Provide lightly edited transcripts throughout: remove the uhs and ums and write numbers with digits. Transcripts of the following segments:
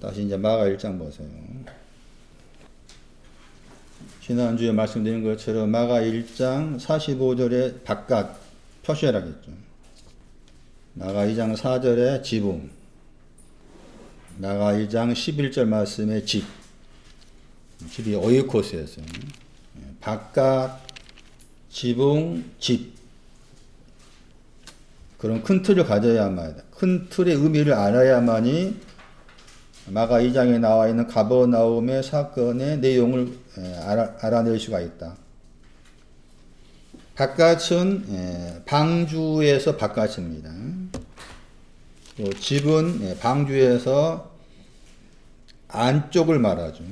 다시 이제 마가 1장 보세요. 지난주에 말씀드린 것처럼 마가 1장 45절에 바깥 표시라겠죠. 마가 2장 4절에 지붕, 마가 2장 11절 말씀에 집이 오이코스였어요. 바깥, 지붕, 집. 그런 큰 틀을 가져야만, 큰 틀의 의미를 알아야만이 마가 2장에 나와 있는 가버나움의 사건의 내용을 알아낼 수가 있다. 바깥은 방주에서 바깥입니다. 또 집은 방주에서 안쪽을 말하죠.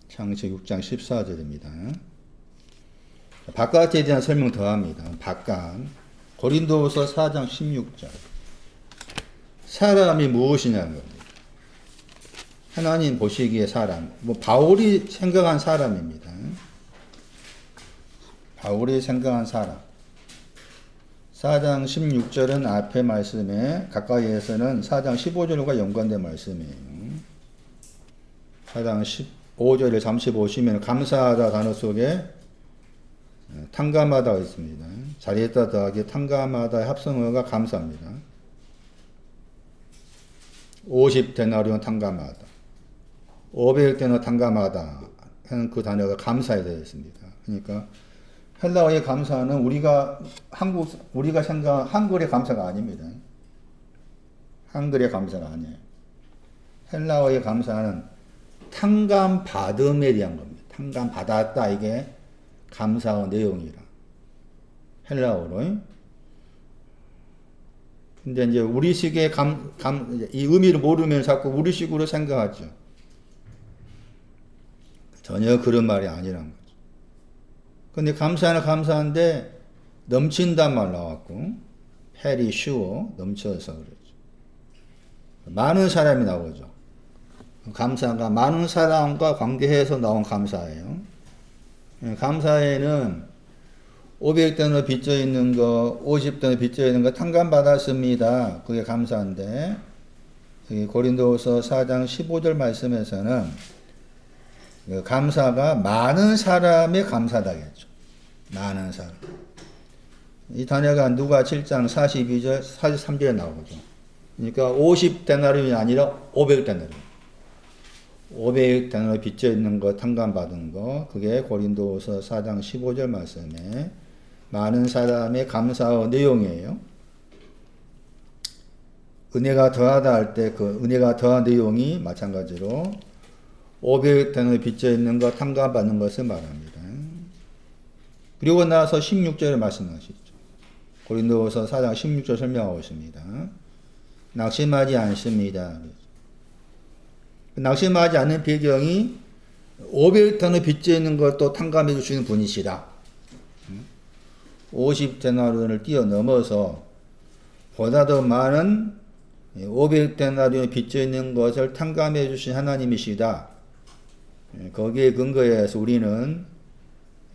창세기 6장 14절입니다. 바깥에 대한 설명 더합니다. 바깥. 고린도후서 4장 16절. 사람이 무엇이냐는 겁니다. 하나님 보시기에 사람. 바울이 생각한 사람입니다. 바울이 생각한 사람. 4장 16절은 앞에 말씀에 가까이에서는 4장 15절과 연관된 말씀이에요. 4장 15절에 잠시 보시면 감사하다 단어 속에 탕감하다가 있습니다. 잘했다 더하기 탕감하다의 합성어가 감사입니다. 50데나리온 탕감하다. 500데나리온 탕감하다 하는 그 단어가 감사에 되어 있습니다. 그러니까 헬라어의 감사는 우리가 생각한 한글의 감사가 아닙니다. 한글의 감사가 아니에요. 헬라어의 감사는 탕감받음에 대한 겁니다. 탕감받았다 이게 감사의 내용이라. 헬라어로. 근데 이제 우리식의 이 의미를 모르면 자꾸 우리식으로 생각하죠. 전혀 그런 말이 아니란 거죠. 근데 감사는 감사한데 넘친단 말 나왔고, 헬이 쉬워, 넘쳐서 그러죠. 많은 사람이 나오죠. 감사가 많은 사람과 관계해서 나온 감사예요. 감사에는 500데나리온 빚져 있는 거, 50데나리온 빚져 있는 거 탕감받았습니다. 그게 감사인데, 고린도후서 4장 15절 말씀에서는 감사가 많은 사람의 감사다겠죠. 많은 사람. 이 단어가 누가 7장 42절, 43절에 나오죠. 그러니까 50데나리온이 아니라 500데나리온. 500데나리온 빚져 있는 거 탕감받은 거, 그게 고린도후서 4장 15절 말씀에 많은 사람의 감사의 내용이에요. 은혜가 더하다 할 때 그 은혜가 더한 내용이 마찬가지로 500데나리온 빚져 있는 거 탕감받는 것을 말합니다. 그리고 나서 16절에 말씀하시죠. 고린도후서 4장 16절 설명하고 있습니다. 낙심하지 않습니다. 낙심하지 않는 배경이 500데나리온 빚져 있는 것도 탕감해 주시는 분이시다. 50데나리온을 뛰어넘어서 보다 더 많은 500데나리온 빚져 있는 것을 탕감해 주신 하나님이시다. 거기에 근거해서 우리는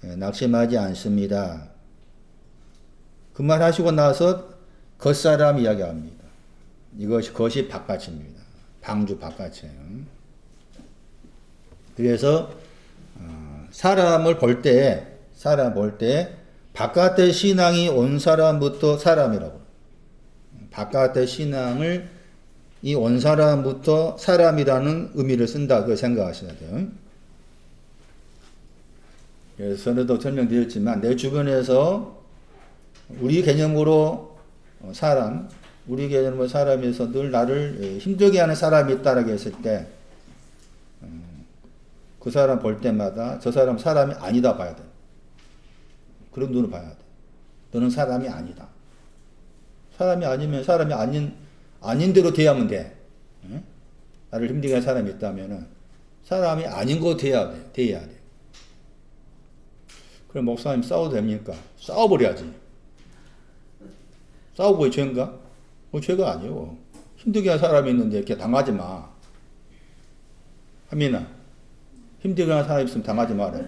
낙심하지 않습니다. 그 말 하시고 나서 겉사람 이야기합니다. 그것이 바깥입니다. 방주 바깥이에요. 그래서 사람을 볼 때 바깥의 신앙이 온 사람부터 사람이라고. 바깥의 신앙을 이 온 사람부터 사람이라는 의미를 쓴다. 그걸 생각하셔야 돼요. 그래서 전에도 설명드렸지만 내 주변에서 우리 개념으로 우리 개념으로 사람에서 늘 나를 힘들게 하는 사람이 있다라고 했을 때 그 사람 볼 때마다 저 사람 사람이 아니다 봐야 돼. 그런 눈을 봐야 돼. 너는 사람이 아니다. 사람이 아니면 사람이 아닌 대로 대하면 돼. 나를 힘들게 하는 사람이 있다면은 사람이 아닌 거 대해야 돼. 그럼 목사님 싸워도 됩니까? 싸워버려야지. 싸우고 죄인가? 죄가 아니요. 힘들게 한 사람이 있는데 이렇게 당하지 마. 하민아, 힘들게 한 사람이 있으면 당하지 마라.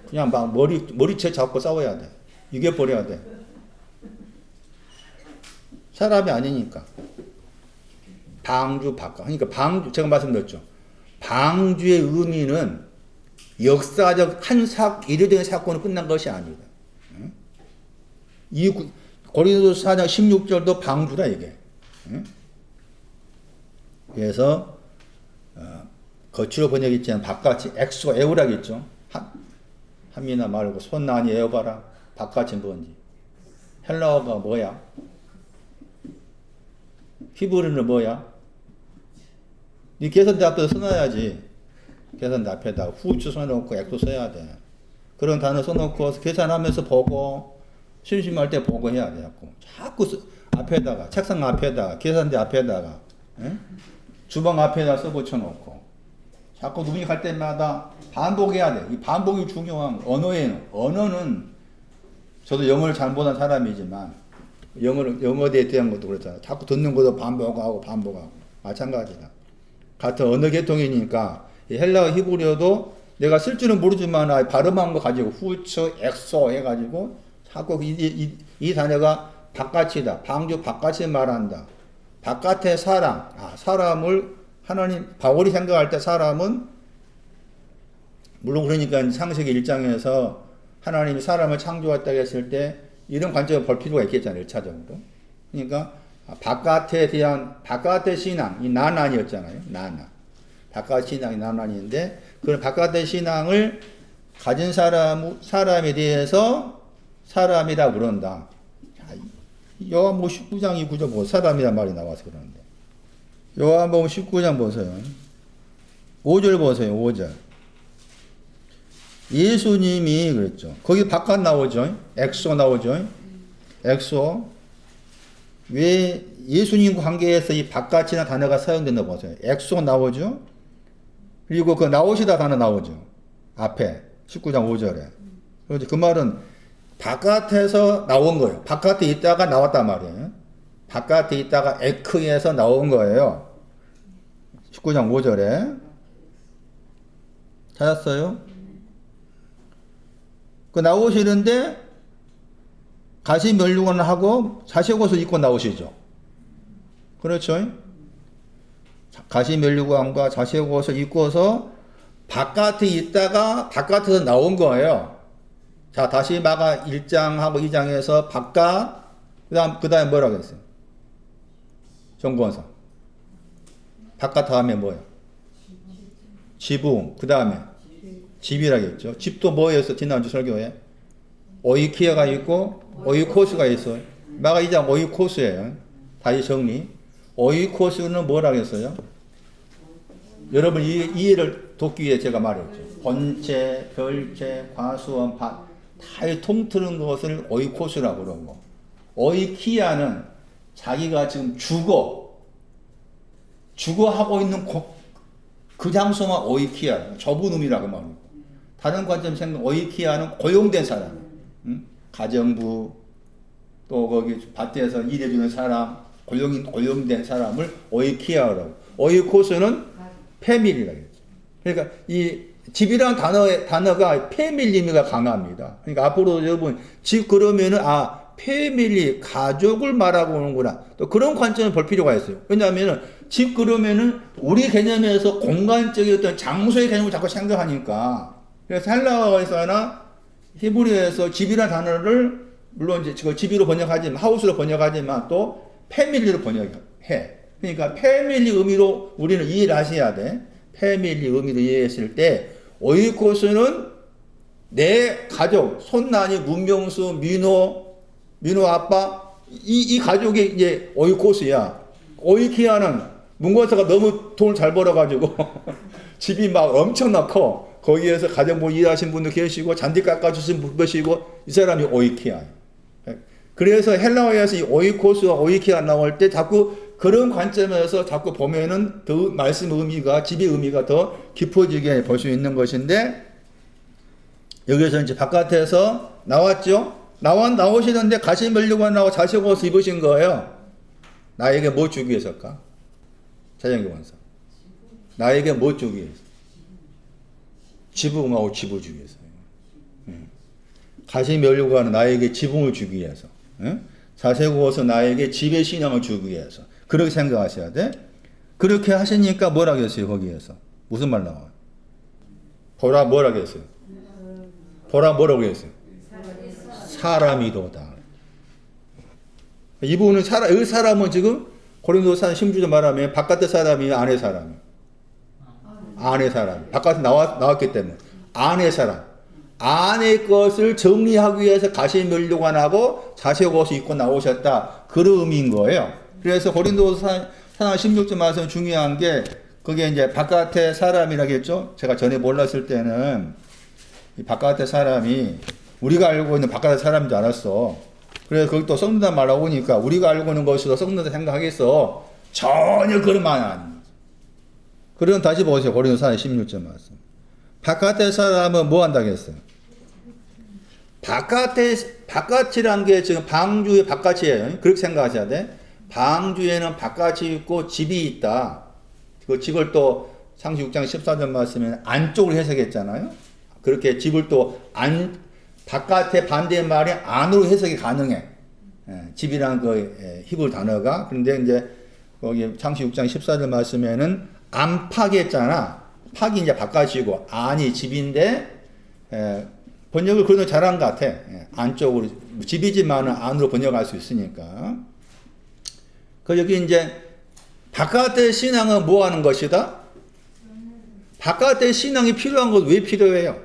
그냥 막 머리채 잡고 싸워야 돼. 이겨버려야 돼. 사람이 아니니까. 방주 바깥. 그러니까 방주, 제가 말씀드렸죠. 방주의 의미는 역사적 이례적인 사건으로 끝난 것이 아니다. 이 고린도서 4장 16절도 방주다 이게. 그래서 거치로 번역했지만 바깥이 엑소 에우라겠죠. 한미나 말고 손나니 에어바라. 바깥이 뭔지. 헬라어가 뭐야? 히브리는 뭐야? 이 계산대 앞에서 써놔야지. 계산대 앞에다 후추 써놓고 액도 써야 돼. 그런 단어 써놓고 계산하면서 보고 심심할 때 보고 해야 돼. 자꾸 앞에다가 책상 앞에다가 계산대 앞에다가 주방 앞에다 써붙여놓고 자꾸 눈이 갈 때마다 반복해야 돼. 이 반복이 중요한 언어는 저도 영어를 잘 못한 사람이지만 영어에 대한 것도 그렇잖아요. 자꾸 듣는 것도 반복하고 마찬가지다. 같은 언어 계통이니까 헬라어 히브리어도 내가 쓸 줄은 모르지만 발음한 거 가지고 후처 엑소 해가지고 자꾸 이 단어가 바깥이다. 방주 바깥을 말한다. 바깥의 사람, 사람을 하나님 바울이 생각할 때 사람은 물론 그러니까 창세기 1장에서 하나님이 사람을 창조했다고 했을 때 이런 관점을 볼 필요가 있겠잖아요. 1차적으로. 그러니까 바깥의 신앙, 이 나난이었잖아요. 나난. 바깥 신앙이 나난인데 그런 바깥의 신앙을 가진 사람에 대해서 사람이라 그런다. 요한복음 19장 2구절 보고 사람이란 말이 나와서 그러는데 요한복음 19장 보세요. 5절 보세요. 5절. 예수님이 그랬죠. 거기 바깥 나오죠. 엑소 나오죠. 엑소. 왜 예수님과 관계에서 이 바깥이라는 단어가 사용된다 보세요. 엑소 나오죠. 그리고 그 나오시다 단어 나오죠. 앞에 19장 5절에. 그렇죠. 그 말은 바깥에서 나온 거예요. 바깥에 있다가 나왔단 말이에요. 바깥에 있다가 에크에서 나온 거예요. 19장 5절에. 찾았어요? 그 나오시는데 가시 면류관을 하고 자식옷을 입고 나오시죠. 그렇죠? 가시 면류관과 자식옷을 입고서 바깥에 있다가 바깥에서 나온 거예요. 자, 다시 마가 1장하고 2장에서 바깥, 그 다음에 뭐라고 했어요? 정권사. 바깥 다음에 뭐예요? 지붕. 그 다음에 집이라겠죠. 집도 뭐였어? 지난주 설교에. 오이키아가 있고, 오이코스가 있어요. 마가 2장 오이코스예요. 다시 정리. 오이코스는 뭐라고 했어요? 여러분 이해를 돕기 위해 제가 말했죠. 번체, 별체, 과수원, 밭. 다 통틀은 것을 오이코스라고 그러고. 오이키아는 자기가 지금 주거하고 있는 그 장소만 오이키아, 좁은 의미라고 말하고. 다른 관점 생각, 오이키아는 고용된 사람, 가정부, 또 거기 밭에서 일해주는 사람, 고용된 사람을 오이키아라고. 오이코스는 패밀리라고 했죠. 그러니까 이 집이라는 단어가 패밀리 의미가 강합니다. 그러니까 앞으로 여러분, 집 그러면은, 패밀리, 가족을 말하고 오는구나. 또 그런 관점을 볼 필요가 있어요. 왜냐하면은, 집 그러면은, 우리 개념에서 공간적인 어떤 장소의 개념을 자꾸 생각하니까. 그래서 헬라어에서나 히브리어에서 집이라는 단어를, 물론 이제 집으로 번역하지만, 하우스로 번역하지만 또 패밀리로 번역해. 그러니까 패밀리 의미로 우리는 이해를 하셔야 돼. 패밀리 의미로 이해했을 때, 오이코스는 내 가족, 손난이, 문명수, 민호 아빠, 이 가족이 이제 오이코스야. 오이키아는 문건사가 너무 돈을 잘 벌어가지고 집이 막 엄청나 커. 거기에서 가정부 일하신 분도 계시고 잔디 깎아주신 분도 계시고 이 사람이 오이키아야. 그래서 헬라어에서 이 오이코스와 오이키아 나올 때 자꾸 그런 관점에서 자꾸 보면은 더 말씀 의미가, 집의 의미가 더 깊어지게 볼 수 있는 것인데, 여기서 이제 바깥에서 나왔죠? 나오시는데 가시 면류관 나오고 자식 옷을 입으신 거예요. 나에게 뭐 주기 위해서일까? 자전거 원사. 나에게 뭐 주기 위해서? 지붕하고 집을 주기 위해서요. 가시 면류관은 나에게 지붕을 주기 위해서. 자색 옷은 나에게 집의 신앙을 주기 위해서. 그렇게 생각하셔야 돼. 그렇게 하시니까 뭐라고 했어요, 거기에서? 무슨 말 나와요? 보라 뭐라고 했어요? 보라 뭐라고 했어요? 사람이로다. 이분은 이 사람은 지금 고린도서 16절 말하면 바깥의 사람이 안의 사람. 안의 사람. 바깥에 나왔기 때문에. 안의 사람. 안의 것을 정리하기 위해서 가시 면류관 하고 자색 옷을 입고 나오셨다. 그런 의미인 거예요. 그래서 고린도서 16절 말씀 중요한 게 그게 이제 바깥의 사람이라겠죠. 제가 전에 몰랐을 때는 이 바깥의 사람이 우리가 알고 있는 바깥의 사람인 줄 알았어. 그래서 거기 또 썩는다 말하고 오니까 우리가 알고 있는 것으로 썩는다 생각하겠어. 전혀 그런 말이 아닙니다. 그럼 다시 보세요. 고린도서 16절 말씀. 바깥의 사람은 뭐 한다고 했어요? 바깥이란 게 지금 방주의 바깥이에요. 그렇게 생각하셔야 돼. 방주에는 바깥이 있고 집이 있다. 그 집을 또 상시 6장 14절 말씀에는 안쪽으로 해석했잖아요. 그렇게 집을 또 바깥의 반대의 말이 안으로 해석이 가능해. 집이란 그 히브리 단어가. 그런데 이제 거기 창시 6장 14절 말씀에는 안팎이 했잖아. 팍이 이제 바깥이고 안이 집인데 번역을 그래도 잘한 것 같아. 안쪽으로 집이지만은 안으로 번역할 수 있으니까. 그 여기 이제 바깥의 신앙은 뭐 하는 것이다? 바깥의 신앙이 필요한 것 왜 필요해요?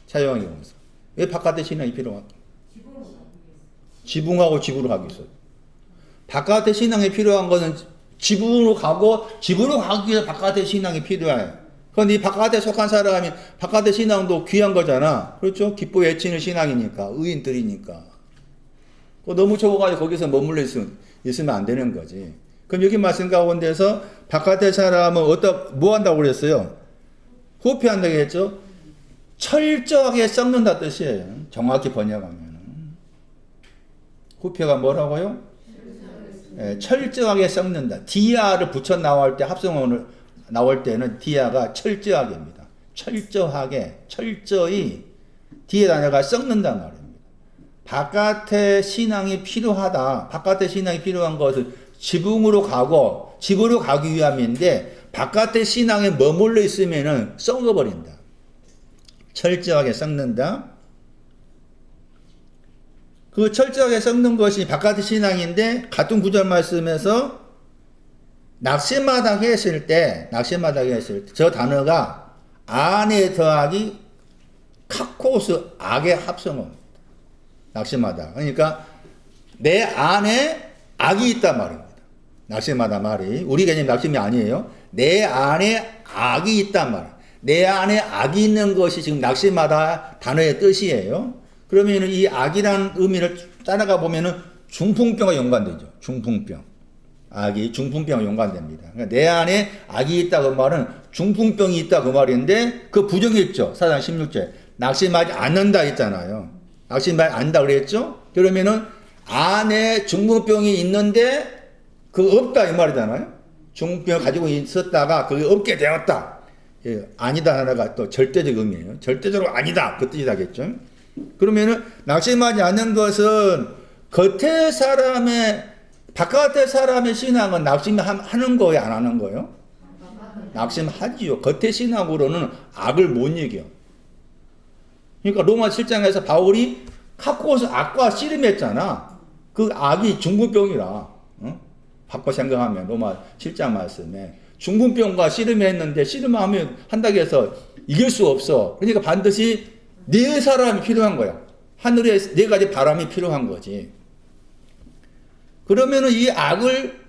차영이 보면서. 왜 바깥의 신앙이 필요할까? 지붕하고 집으로 가기 위해서. 바깥의 신앙이 필요한 것은 지붕으로 가기 위해서 바깥의 신앙이 필요해요. 그런데 이 바깥에 속한 사람이 바깥의 신앙도 귀한 거잖아. 그렇죠? 기뻐 외치는 신앙이니까. 의인들이니까. 너무 좁아가지고 거기서 머물러 있으면 안 되는 거지. 그럼 여기 말씀 가운데서 바깥의 사람은 뭐 한다고 그랬어요? 후패한다고 했죠? 철저하게 썩는다 뜻이에요. 정확히 번역하면. 후패가 뭐라고요? 철저하게 썩는다. 디아를 붙여 나올 때 합성어를 나올 때는 디아가 철저하게입니다. 철저히 뒤에 단어가 썩는단 말입니다. 바깥의 신앙이 필요하다. 바깥의 신앙이 필요한 것은 지붕으로 집으로 가기 위함인데 바깥의 신앙에 머물러 있으면은 썩어버린다. 철저하게 썩는다. 그 철저하게 썩는 것이 바깥의 신앙인데 같은 구절 말씀에서 낙심마다하게 했을 때 저 단어가 안에 더하기 카코스 악의 합성어입니다. 낙심마다. 그러니까 내 안에 악이 있단 말입니다. 낙심마다 말이. 우리 개념 낙심이 아니에요. 내 안에 악이 있단 말이에요. 내 안에 악이 있는 것이 지금 낙심마다 단어의 뜻이에요. 그러면 이 악이라는 의미를 따라가 보면은 중풍병과 연관되죠. 중풍병. 악이 중풍병과 연관됩니다. 그러니까 내 안에 악이 있다 그 말은 중풍병이 있다 그 말인데 그 부정했죠. 사장 16절. 낙심하지 않는다 했잖아요. 낙심하지 않는다 그랬죠. 그러면은 안에 중풍병이 있는데 그거 없다 이 말이잖아요. 중풍병을 가지고 있었다가 그게 없게 되었다. 예, 아니다 하나가 또 절대적 의미예요. 절대적으로 아니다 그 뜻이라겠죠. 그러면은 낙심하지 않는 것은 바깥의 사람의 신앙은 낙심하는 거예요, 안 하는 거예요? 낙심하지요. 겉의 신앙으로는 악을 못 이겨. 그러니까 로마 7장에서 바울이 카코스 악과 씨름했잖아. 그 악이 중풍병이라. 바꿔 생각하면 로마 7장 말씀에 중풍병과 씨름했는데 씨름하면 한다고 해서 이길 수 없어. 그러니까 반드시 네 사람이 필요한 거야. 하늘에 네 가지 바람이 필요한 거지. 그러면은 이 악을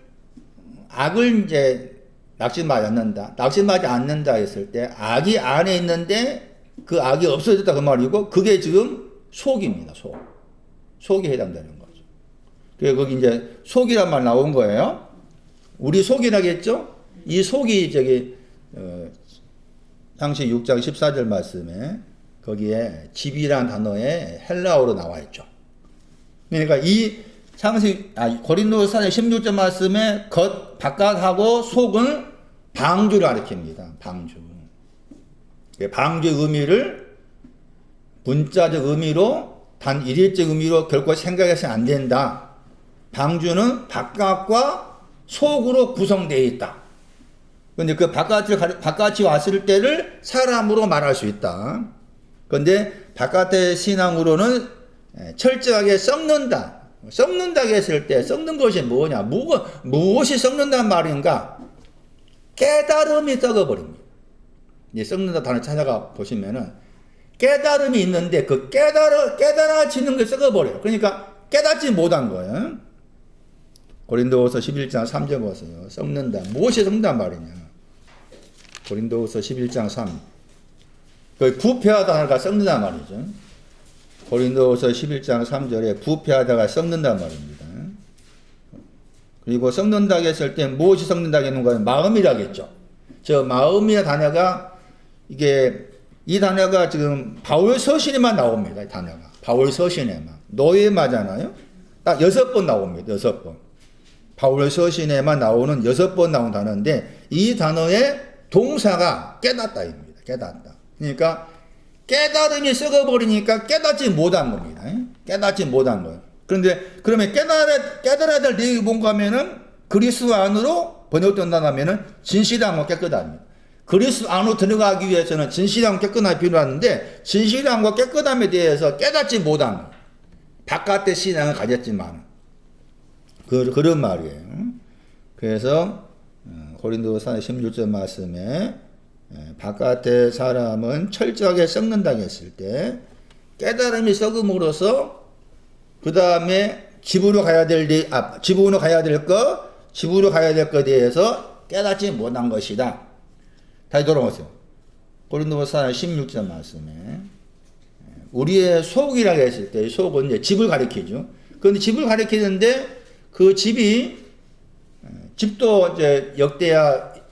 이제 낙심하지 않는다 했을 때 악이 안에 있는데 그 악이 없어졌다 그 말이고 그게 지금 속입니다. 속이 해당되는 거죠. 그래서 거기 이제 속이란 말 나온 거예요. 우리 속이라겠죠? 이 속이 상시 6장 14절 말씀에 거기에 집이란 단어에 헬라어로 나와 있죠. 그러니까 이 고린도서 16절 말씀에 바깥하고 속은 방주를 가리킵니다. 방주의 의미를 문자적 의미로 단 일일적 의미로 결코 생각해서는 안 된다. 방주는 바깥과 속으로 구성되어 있다. 근데 그 바깥이 왔을 때를 사람으로 말할 수 있다. 근데 바깥의 신앙으로는 철저하게 썩는다. 썩는다고 했을 때 썩는 것이 뭐냐? 무엇이 썩는다는 말인가? 깨달음이 썩어버립니다. 이 썩는다 단어 찾아가 보시면은 깨달음이 있는데 그 깨달아지는 게 썩어버려요. 그러니까 깨닫지 못한 거예요. 고린도후서 11장 3절 보세요. 썩는다. 무엇이 썩는단 말이냐? 고린도후서 11장 3. 그 부패하다가 썩는단 말이죠. 고린도후서 11장 3절에 부패하다가 썩는단 말입니다. 그리고 썩는다고 했을 때 무엇이 썩는다고 했는 거는 마음이라겠죠. 저 마음이라는 단어가 이 단어가 지금 바울 서신에만 나옵니다. 이 단어가. 바울 서신에만. 노예마잖아요. 딱 6번 나옵니다. 6번. 바울 서신에만 나오는 6번 나온 단어인데 이 단어의 동사가 깨닫다입니다. 깨닫다. 그러니까 깨달음이 썩어버리니까 깨닫지 못한 겁니다. 깨닫지 못한 거예요. 그런데 그러면 깨달아야 될 내용이 뭔가 하면은 그리스도 안으로 번역된다면은 진실함과 깨끗함입니다. 그리스도 안으로 들어가기 위해서는 진실함과 깨끗함이 필요한데 진실함과 깨끗함에 대해서 깨닫지 못한 거예요. 바깥의 신앙을 가졌지만 그런 말이에요. 그래서 고린도서 16절 말씀에 바깥의 사람은 철저하게 썩는다고 했을 때 깨달음이 썩음으로써 그 다음에 집으로 가야 될 것에 대해서 깨닫지 못한 것이다. 다시 돌아오세요. 고린도서 16절 말씀에 우리의 속이라고 했을 때 속은 이제 집을 가리키죠. 그런데 집을 가리키는데 그 집도 이제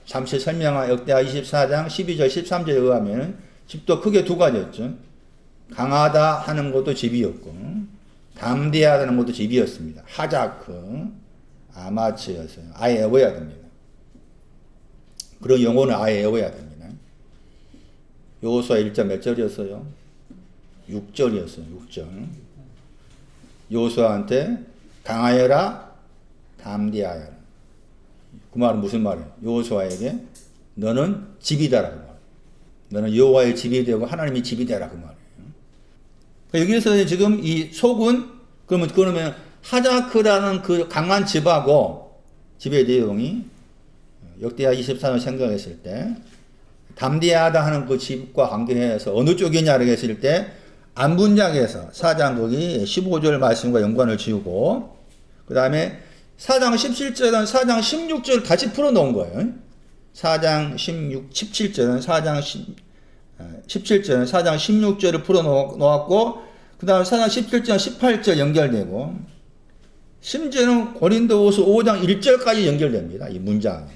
잠시 설명한 역대하 24장 12절 13절에 의하면 집도 크게 두 가지였죠. 강하다 하는 것도 집이었고 담대하다는 것도 집이었습니다. 하자크, 아마츠였어요. 아예 외워야 됩니다. 그런 용어는 아예 외워야 됩니다. 여호수아 1장 몇 절이었어요? 6절이었어요. 6절. 여호수아한테 강하여라, 담대하여라. 그 말은 무슨 말이에요? 여호수아에게 너는 집이다라고 말해요. 너는 여호와의 집이 되고 하나님의 집이 되라 그 말이에요. 여기서 지금 이 속은 그러면 하자크라는 그 강한 집하고 집의 내용이 역대하 24년 생각했을 때 담대하다 하는 그 집과 관계해서 어느 쪽이냐라고 했을 때 안분장에서 4장 거기 15절 말씀과 연관을 지우고 그 다음에 4장 17절은 4장 16절 다시 풀어놓은 거예요. 4장 17절은 4장 16절을 풀어놓았고 그 다음에 4장 17절 18절 연결되고 심지어는 고린도후서 5장 1절까지 연결됩니다. 이 문장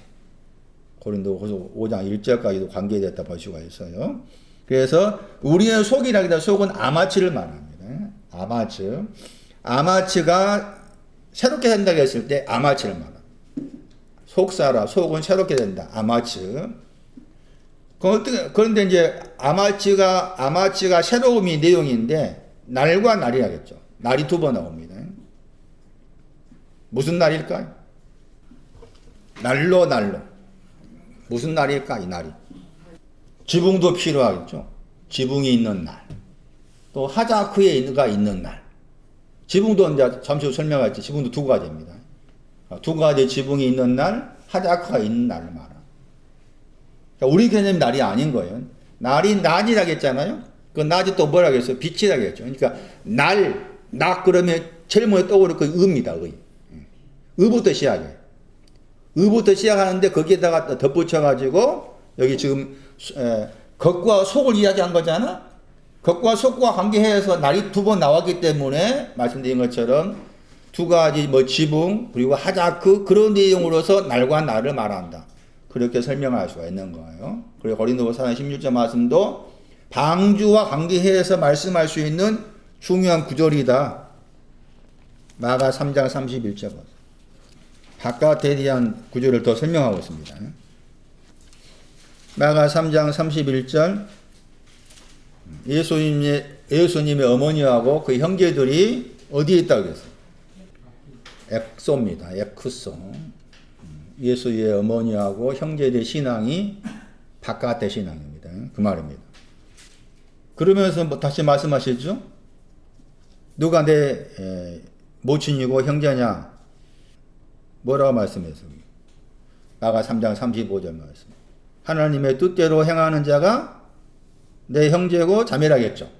고린도후서 5장 1절까지도 관계됐다 볼 수가 있어요. 그래서 우리의 속이라기보다 속은 아마츠를 말합니다. 아마츠가 새롭게 된다고 했을 때 아마츠를 말합니다. 속은 새롭게 된다. 아마츠. 그런데 이제 아마츠가 새로움이 내용인데 날과 날이라겠죠. 날이 두 번 나옵니다. 무슨 날일까요? 날로. 무슨 날일까? 이 날이. 지붕도 필요하겠죠. 지붕이 있는 날. 또 하자크에 있는 날. 지붕도 이제 잠시 후 설명할지 지붕도 두 가지입니다. 두 가지 지붕이 있는 날, 하자크가 있는 날을 말합니다. 우리 개념 날이 아닌 거예요. 날이 낮이라고 했잖아요. 그 낮이 또 뭐라고 했어요? 빛이라고 했죠. 그러니까 낮 그러면 제일 먼저 떠오르는 그 의입니다. 의부터 시작해요. 의부터 시작하는데 거기에다가 덧붙여가지고 여기 지금 겉과 속을 이야기한 거잖아. 겉과 속과 관계해서 날이 두 번 나왔기 때문에 말씀드린 것처럼 두 가지 지붕 그리고 하자크 그런 내용으로서 날과 날을 말한다. 그렇게 설명할 수가 있는 거예요. 그리고 고린도서 16절 말씀도 방주와 관계해서 말씀할 수 있는 중요한 구절이다. 마가 3장 31절 바깥에 대한 구절을 더 설명하고 있습니다. 마가 3장 31절 예수님의 어머니하고 그 형제들이 어디에 있다고 했어요? 엑소입니다. 엑소. 예수의 어머니하고 형제들의 신앙이 바깥의 신앙입니다. 그 말입니다. 그러면서 뭐 다시 말씀하시죠? 누가 내 모친이고 형제냐? 뭐라고 말씀했습니까? 마가 3장 35절 말씀. 하나님의 뜻대로 행하는 자가 내 형제고 자매라겠죠.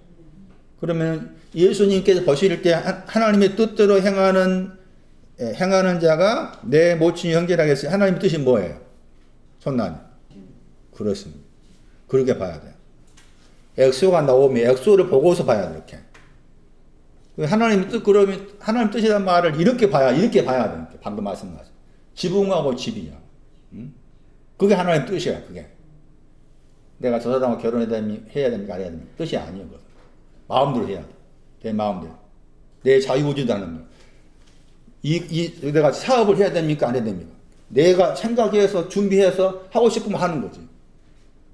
그러면 예수님께서 보실 때 하나님의 뜻대로 행하는 자가 내 모친이 형제라겠어요. 하나님의 뜻이 뭐예요? 손나니. 그렇습니다. 그렇게 봐야 돼요. 엑소가 나오면 엑소를 보고서 봐야 돼, 이렇게. 하나님 뜻, 그러면 하나님 뜻이란 말을 이렇게 봐야 돼. 방금 말씀하신. 지붕하고 집이야. 응? 그게 하나님 뜻이야, 그게. 내가 저 사람하고 결혼해야 됩니까? 안 해야 됩니까? 뜻이 아니에요, 그건. 마음대로 해야 돼. 내 마음대로. 내 자유의지라는 거. 내가 사업을 해야 됩니까? 안 해야 됩니까? 내가 생각해서 준비해서 하고 싶으면 하는 거지.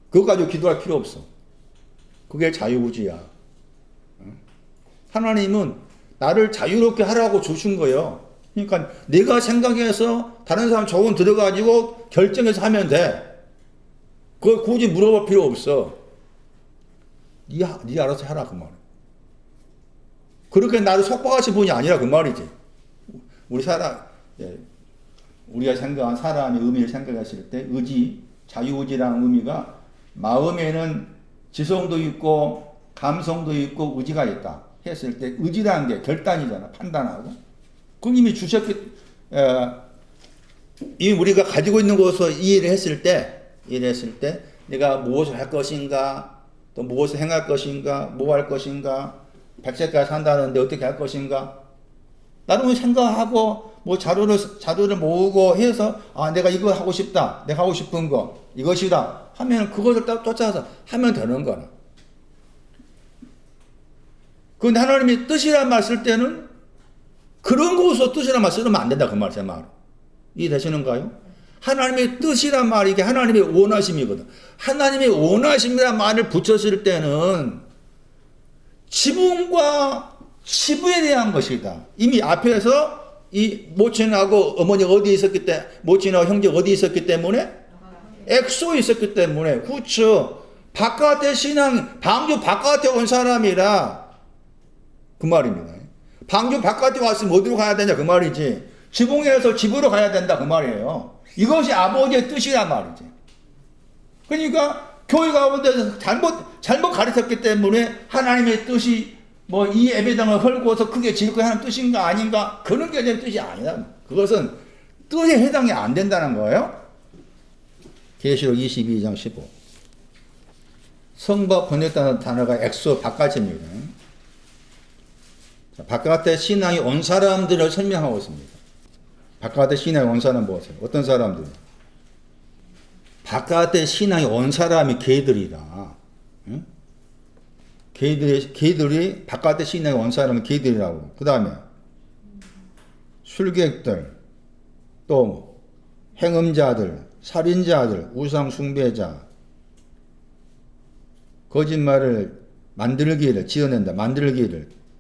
그거 가지고 기도할 필요 없어. 그게 자유의지야. 하나님은 나를 자유롭게 하라고 주신 거예요. 그러니까 내가 생각해서 다른 사람 조언 들어가지고 결정해서 하면 돼. 그걸 굳이 물어볼 필요 없어. 네 알아서 해라 그 말이야. 그렇게 나를 속박하신 분이 아니라 그 말이지. 우리가 생각한 사람의 의미를 생각했을 때 의지, 자유의지라는 의미가 마음에는 지성도 있고 감성도 있고 의지가 있다 했을 때 의지라는 게 결단이잖아. 판단하고. 그 이미 이미 우리가 가지고 있는 것으로 이해를 했을 때 내가 무엇을 할 것인가, 또 무엇을 행할 것인가, 뭐 할 것인가, 100세까지 산다는데 어떻게 할 것인가, 나름 생각하고 뭐 자료를 모으고 해서 내가 이거 하고 싶다, 내가 하고 싶은 거 이것이다 하면 그것을 쫓아서 하면 되는 거나. 그런데 하나님이 뜻이란 말 쓸 때는 그런 것으로 뜻이란 말 쓰면 안 된다 그 말, 제 말. 이해되시는가요? 하나님의 뜻이란 말이 이게 하나님의 원하심이거든. 하나님의 원하심이란 말을 붙였을 때는 지붕과 지부에 대한 것이다. 이미 앞에서 이 모친하고 어머니가 어디에 있었기 때문에, 모친하고 형제 어디에 있었기 때문에, 엑소에 있었기 때문에, 그렇죠. 바깥의 신앙, 방주 바깥에 온 사람이라 그 말입니다. 방주 바깥에 왔으면 어디로 가야 되냐 그 말이지. 지붕에서 집으로 가야 된다 그 말이에요. 이것이 아버지의 뜻이란 말이지. 그러니까 교회 가운데서 잘못 가르쳤기 때문에 하나님의 뜻이 뭐 이 예배당을 헐고서 크게 지을 거야 하는 뜻인가 아닌가 그런 게 내 뜻이 아니다. 그것은 뜻에 해당이 안 된다는 거예요. 계시록 22장 15. 성바 번역다는 단어가 엑소 바깥입니다. 바깥의 신앙이 온 사람들을 설명하고 있습니다. 바깥의 신앙이 온 사람은 무엇이에요? 어떤 사람들? 바깥의 신앙이 온 사람이 개들이다. 응? 개들이 바깥의 신앙이 온 사람은 개들이라고. 그 다음에 술객들, 또 행음자들, 살인자들, 우상 숭배자, 거짓말을 만들기를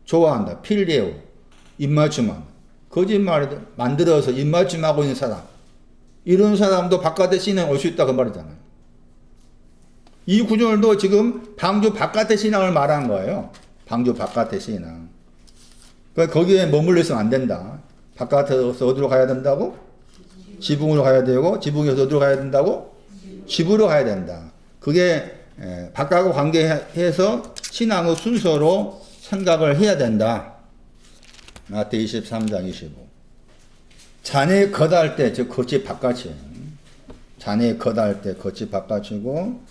좋아한다. 필레오, 입맞춤함. 거짓말을 만들어서 입맞춤하고 있는 사람. 이런 사람도 바깥의 신앙에 올 수 있다 그 말이잖아요. 이 구절도 지금 방주 바깥의 신앙을 말하는 거예요. 방주 바깥의 신앙. 그러니까 거기에 머물러 있으면 안 된다. 바깥에서 어디로 가야 된다고? 지붕으로 가야 되고, 지붕에서 어디로 가야 된다고? 집으로 가야 된다. 그게 바깥과 관계해서 신앙의 순서로 생각을 해야 된다. 마태복음 23장 25. 자네 겉할 때, 즉 겉이 바깥이에요. 자네 겉할 때 겉이 바깥이고,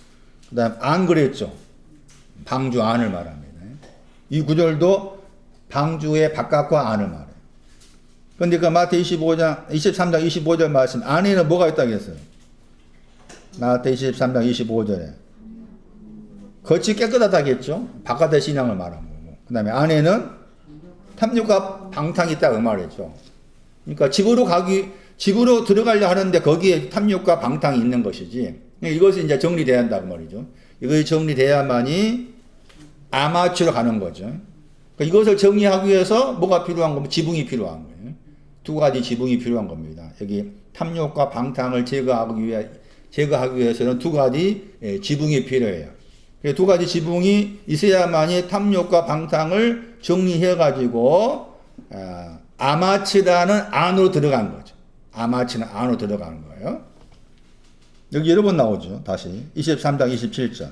그 다음 안 그랬죠. 방주 안을 말합니다. 이 구절도 방주의 바깥과 안을 말해요. 그런데 그 마태복음 23장 25절 말씀 안에는 뭐가 있다고 했어요? 마태복음 23장 25절에 겉이 깨끗하다고 했죠. 바깥의 신앙을 말한 거고. 그 다음에 안에는 탐욕과 방탕이 있다고 말했죠. 그러니까 집으로 들어가려 하는데 거기에 탐욕과 방탕이 있는 것이지. 이것이 이제 정리돼야 한다고 말이죠. 이것이 정리돼야만이 아마추어로 가는 거죠. 그러니까 이것을 정리하기 위해서 뭐가 필요한 거면 지붕이 필요한 거예요. 두 가지 지붕이 필요한 겁니다. 여기 탐욕과 방탕을 제거하기 위해서는 두 가지 지붕이 필요해요. 두 가지 지붕이 있어야만이 탐욕과 방탕을 정리해가지고 아마치라는 안으로 들어간 거죠. 아마치는 안으로 들어가는 거예요. 여기 여러 번 나오죠. 다시 23장 27절.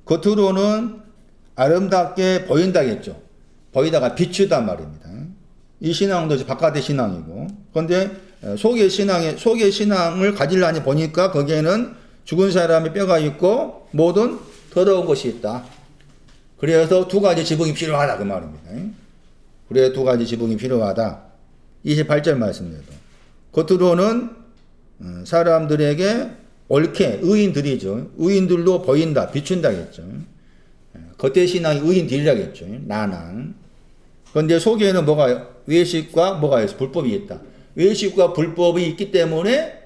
겉으로는 아름답게 보인다겠죠. 보이다가 비추단 말입니다. 이 신앙도 바깥의 신앙이고, 그런데 속의 신앙을 가지려니 보니까 거기에는 죽은 사람의 뼈가 있고 모든 더러운 것이 있다. 그래서 두 가지 지붕이 필요하다 그 말입니다. 그래 두 가지 지붕이 필요하다. 28절 말씀입니다. 겉으로는 사람들에게 옳게 의인들이죠. 의인들로 보인다, 비춘다겠죠. 겉의 신앙이 의인들이라겠죠. 나는. 그런데 속에는 뭐가 외식과 뭐가 있어? 불법이 있다. 외식과 불법이 있기 때문에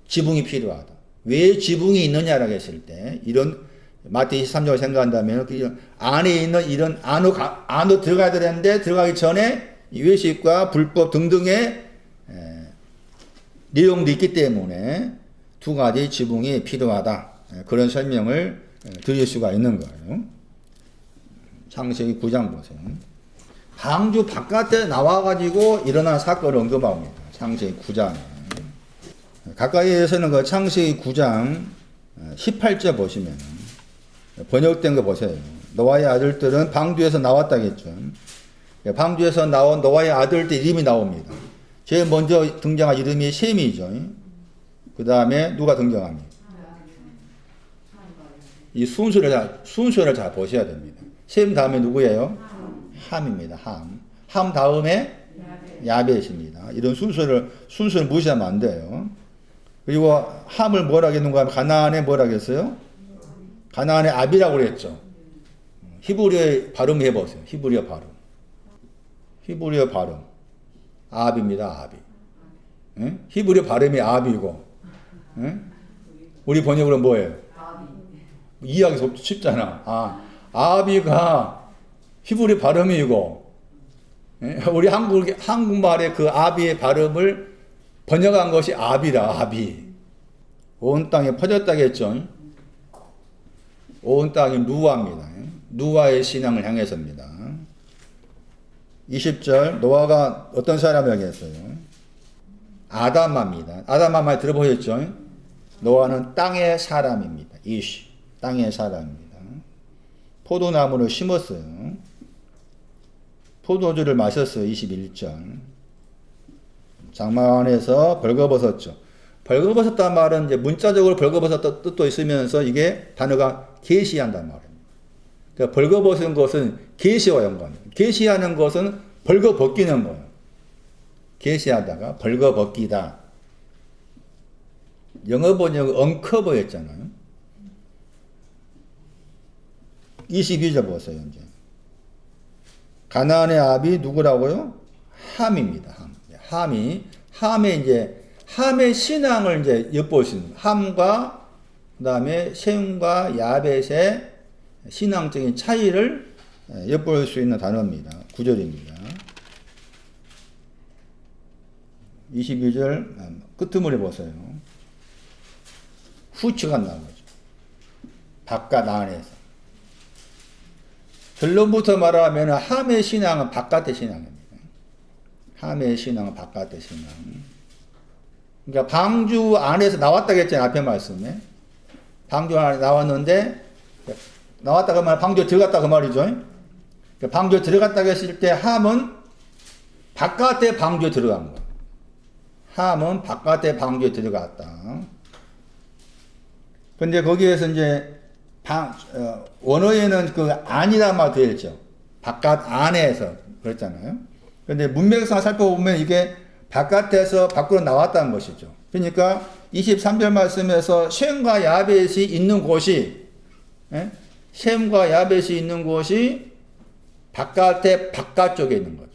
지붕이 필요하다. 왜 지붕이 있느냐라고 했을 때 이런 마태 23장을 생각한다면 안에 있는 이런 안으로 들어가야 되는데 들어가기 전에 외식과 불법 등등의 내용도 있기 때문에 두 가지 지붕이 필요하다. 그런 설명을 드릴 수가 있는 거예요. 창세기 9장 보세요. 방주 바깥에 나와가지고 일어난 사건을 언급합니다. 창세기 9장. 가까이에서는 그 창세기 9장 18절 보시면 번역된 거 보세요. 노아의 아들들은 방주에서 나왔다겠죠. 방주에서 나온 노아의 아들들 이름이 나옵니다. 제일 먼저 등장한 이름이 셈이죠. 그 다음에 누가 등장합니다. 이 순서를 잘 보셔야 됩니다. 셈 다음에 누구예요? 함입니다. 함 다음에 야벳입니다. 이런 순서를 무시하면 안 돼요. 그리고 함을 뭐라 했는가 하면 가나안에 뭐라 했어요? 가나안의 아비라고 그랬죠. 히브리어의 발음 해보세요. 히브리어 발음. 아비입니다. 아비. 예? 히브리어 발음이 아비고, 예? 우리 번역으로 뭐예요? 이해하기 쉽잖아. 아비가 히브리 발음이고, 예? 우리 한국말의 그 아비의 발음을 번역한 것이 아비라, 아비. 온 땅에 퍼졌다겠죠. 온 땅이 누아입니다. 누아의 신앙을 향해서입니다. 20절, 노아가 어떤 사람을 향했어요? 아담아입니다. 아담아 들어보셨죠? 노아는 땅의 사람입니다. 땅의 사람입니다. 포도나무를 심었어요. 포도주를 마셨어요. 21절. 장막 안에서 벌거벗었죠. 벌거벗었단 말은 이제 문자적으로 벌거벗었다 뜻도 있으면서 이게 단어가 계시한단 말입니다. 그러니까 벌거벗은 것은 계시와 연관입니다. 계시하는 것은 벌거벗기는 거예요. 계시하다가 벌거벗기다. 영어 번역은 언커버였잖아요. 22절 보세요. 이제 가나안의 아비 누구라고요? 함입니다. 함의 신앙을 이제 엿보시는 함과 그다음에 셈과 야벳의 신앙적인 차이를 엿볼 수 있는 단어입니다. 9절입니다. 22절 끝머리 보세요. 후치가 나오죠. 바깥 안에서. 결론부터 말하면 함의 신앙은 바깥의 신앙입니다. 함의 신앙은 바깥의 신앙. 그러니까 방주 안에서 나왔다고 했잖아요. 앞에 말씀에. 방주 안에 나왔는데 나왔다가 말 방주에 들어갔다 그 말이죠. 방주에 들어갔다고 했을 때 함은 바깥에 방주에 들어간 거예요. 함은 바깥에 방주에 들어갔다. 근데 거기에서 이제 원어에는 그 안이란 말 되어 있죠. 바깥 안에서 그랬잖아요. 근데 문맥상 살펴보면 이게 바깥에서 밖으로 나왔다는 것이죠. 그러니까 23절 말씀에서 셈과 야벳이 있는 곳이, 셈과 야벳이 있는 곳이 바깥쪽에 있는 거죠.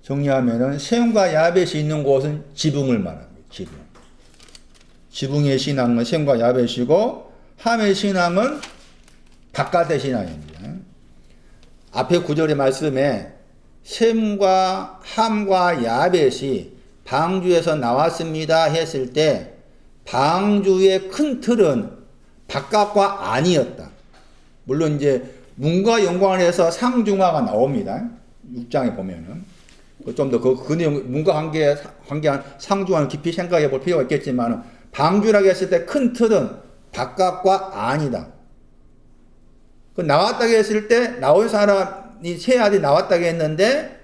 정리하면은 셈과 야벳이 있는 곳은 지붕을 말합니다. 지붕의 신앙은 셈과 야벳이고 함의 신앙은 바깥의 신앙입니다. 앞에 9절의 말씀에 셈과 함과 야벳이 방주에서 나왔습니다 했을 때 방주의 큰 틀은 바깥과 안이었다. 물론 이제 문과 연관을 해서 상중하가 나옵니다. 6장에 보면은. 좀 더 그 내용, 문과 관계한 상중하는 깊이 생각해 볼 필요가 있겠지만, 방주라고 했을 때 큰 틀은 바깥과 안이다. 그 나왔다고 했을 때, 나온 사람이 세 아들이 나왔다고 했는데,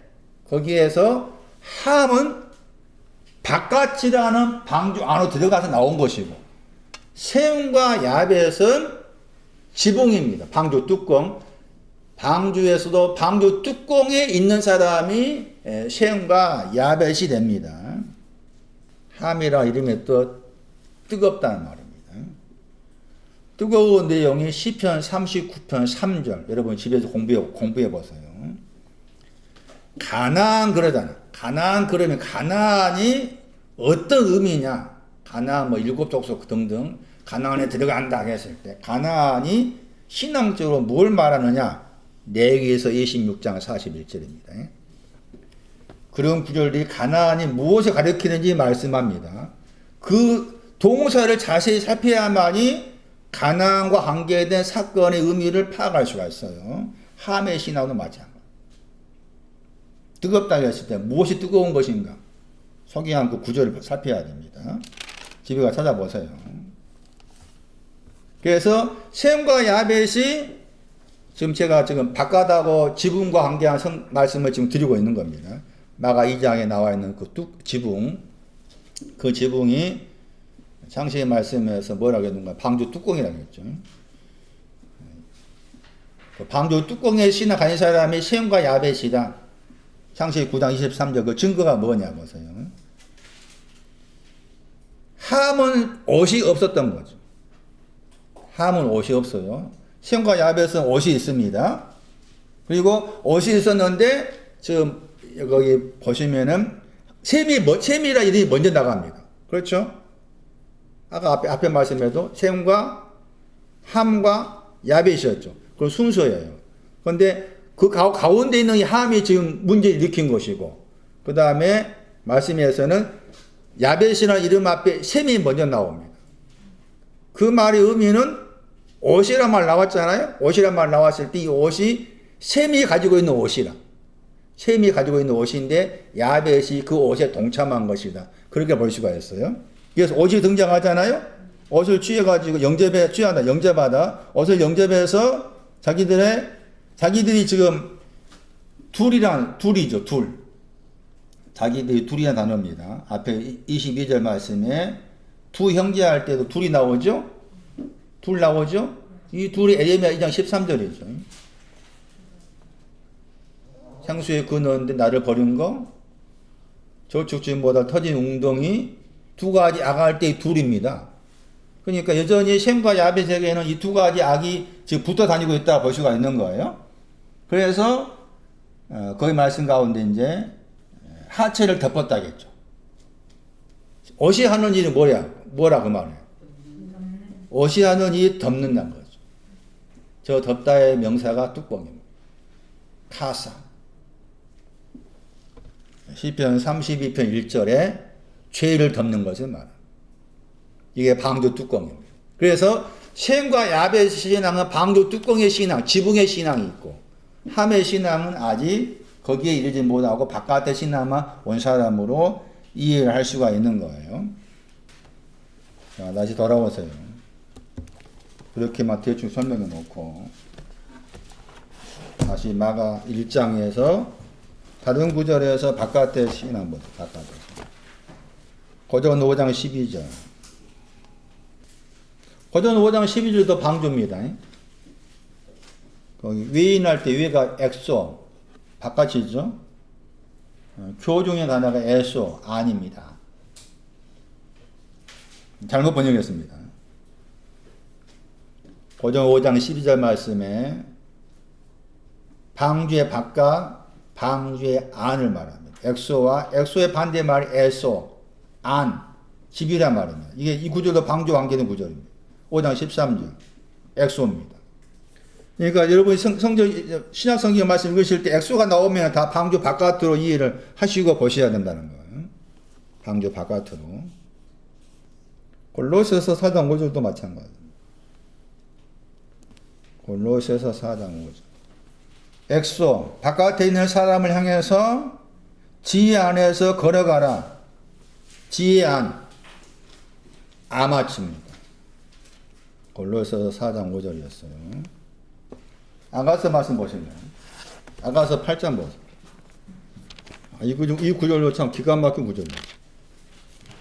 거기에서 함은 바깥이라는 방주 안으로 들어가서 나온 것이고, 셈과 야벳은 지붕입니다. 방주 뚜껑. 방주에서도 방주 뚜껑에 있는 사람이 셈과 야벳이 됩니다. 함이라 이름이 또 뜨겁다는 말입니다. 뜨거운 내용이 시편 39편 3절. 여러분 집에서 공부해 보세요. 가나안 그러잖아. 가나안 그러면 가나안이 어떤 의미냐? 가나안 뭐 일곱 족속 등등 가나안에 들어간다 했을 때 가나안이 신앙적으로 뭘 말하느냐? 레위기서 26장 41절입니다. 그런 구절들이 가나안이 무엇을 가리키는지 말씀합니다. 그 동사를 자세히 살펴야만이 가나안과 관계된 사건의 의미를 파악할 수가 있어요. 함의 신앙도 마찬가지. 뜨겁다고 했을 때 무엇이 뜨거운 것인가? 석유한 그 구절을 살펴야 됩니다. 집에 가 찾아보세요. 그래서 셈과 야벳이 지금 제가 바깥하고 지붕과 관계한 말씀을 지금 드리고 있는 겁니다. 마가 2장에 나와 있는 그 지붕, 그 지붕이 창세기 말씀에서 뭐라고 했는가? 방주 뚜껑이라고 했죠. 그 방주 뚜껑에 신앙 가진 사람이 셈과 야벳이다. 창세기 9장 23절 그 증거가 뭐냐 보세요. 함은 옷이 없었던 거죠. 함은 옷이 없어요. 셈과 야벳은 옷이 있습니다. 그리고 옷이 있었는데 지금 거기 보시면은 셈이라 이름이 먼저 나갑니다. 그렇죠? 아까 앞에 말씀에도 셈과 함과 야벳이었죠. 그건 순서예요. 그런데 그 가운데 있는 이 함이 지금 문제를 일으킨 것이고, 그 다음에 말씀에서는 야벳이라는 이름 앞에 셈이 먼저 나옵니다. 그 말의 의미는 옷이란 말 나왔잖아요. 옷이란 말 나왔을 때 이 옷이 셈이 가지고 있는 옷이라. 셈이 가지고 있는 옷인데 야벳이 그 옷에 동참한 것이다. 그렇게 볼 수가 있어요. 그래서 옷이 등장하잖아요. 옷을 취해가지고 영접하다. 옷을 영접해서 자기들이 지금 둘이죠. 자기들이 둘이라는 단어입니다. 앞에 22절 말씀에 두 형제 할 때도 둘이 나오죠? 둘 나오죠? 이 둘이 에레미야 2장 13절이죠. 향수에 그 넣었는데 나를 버린 거, 저축지보다 터진 웅덩이, 두 가지 악할 때 둘입니다. 그러니까 여전히 셈과 야벳에게는 이 두 가지 악이 지금 붙어 다니고 있다 볼 수가 있는 거예요. 그래서 거기 말씀 가운데 이제 하체를 덮었다겠죠. 옷이 하는 일이 뭐라 그 말이에요. 옷이 하는 일이 덮는다는 거죠. 저 덮다의 명사가 뚜껑입니다. 카사. 시편 32편 1절에 죄를 덮는 것을 말합니다. 이게 방주 뚜껑입니다. 그래서 셈과 야벳의 신앙은 방주 뚜껑의 신앙, 지붕의 신앙이 있고, 함의 신앙은 아직 거기에 이르지 못하고 바깥의 신앙만 온 사람으로 이해를 할 수가 있는 거예요. 자, 다시 돌아오세요. 그렇게 막 대충 설명해 놓고 다시 마가 1장에서 다른 구절에서 바깥의 신앙부터 바깥에서 고전 5장 12절. 고전 5장 12절도 방주입니다. 거기 외인할 때 외가 엑소, 바깥이죠. 교중의 단어가 에소, 안입니다. 잘못 번역했습니다. 고전 5장 12절 말씀에 방주의 바깥, 방주의 안을 말합니다. 엑소의 반대말 에소, 안, 집이란 말입니다. 이게 이 구절도 방주와 관계된 구절입니다. 5장 13절 엑소입니다. 그러니까 여러분이 신약 성경 말씀 읽으실 때 엑소가 나오면 다 방주 바깥으로 이해를 하시고 보셔야 된다는 거예요. 방주 바깥으로. 골로새서 4장 5절도 마찬가지. 골로새서 4장 5절. 엑소, 바깥에 있는 사람을 향해서 지혜 안에서 걸어가라. 지혜 안, 아마추입니다. 골로새서 4장 5절이었어요. 아가서 말씀 보시면 아가서 8장 보세요. 이 구절도 참 기가 막힌 구절이에요.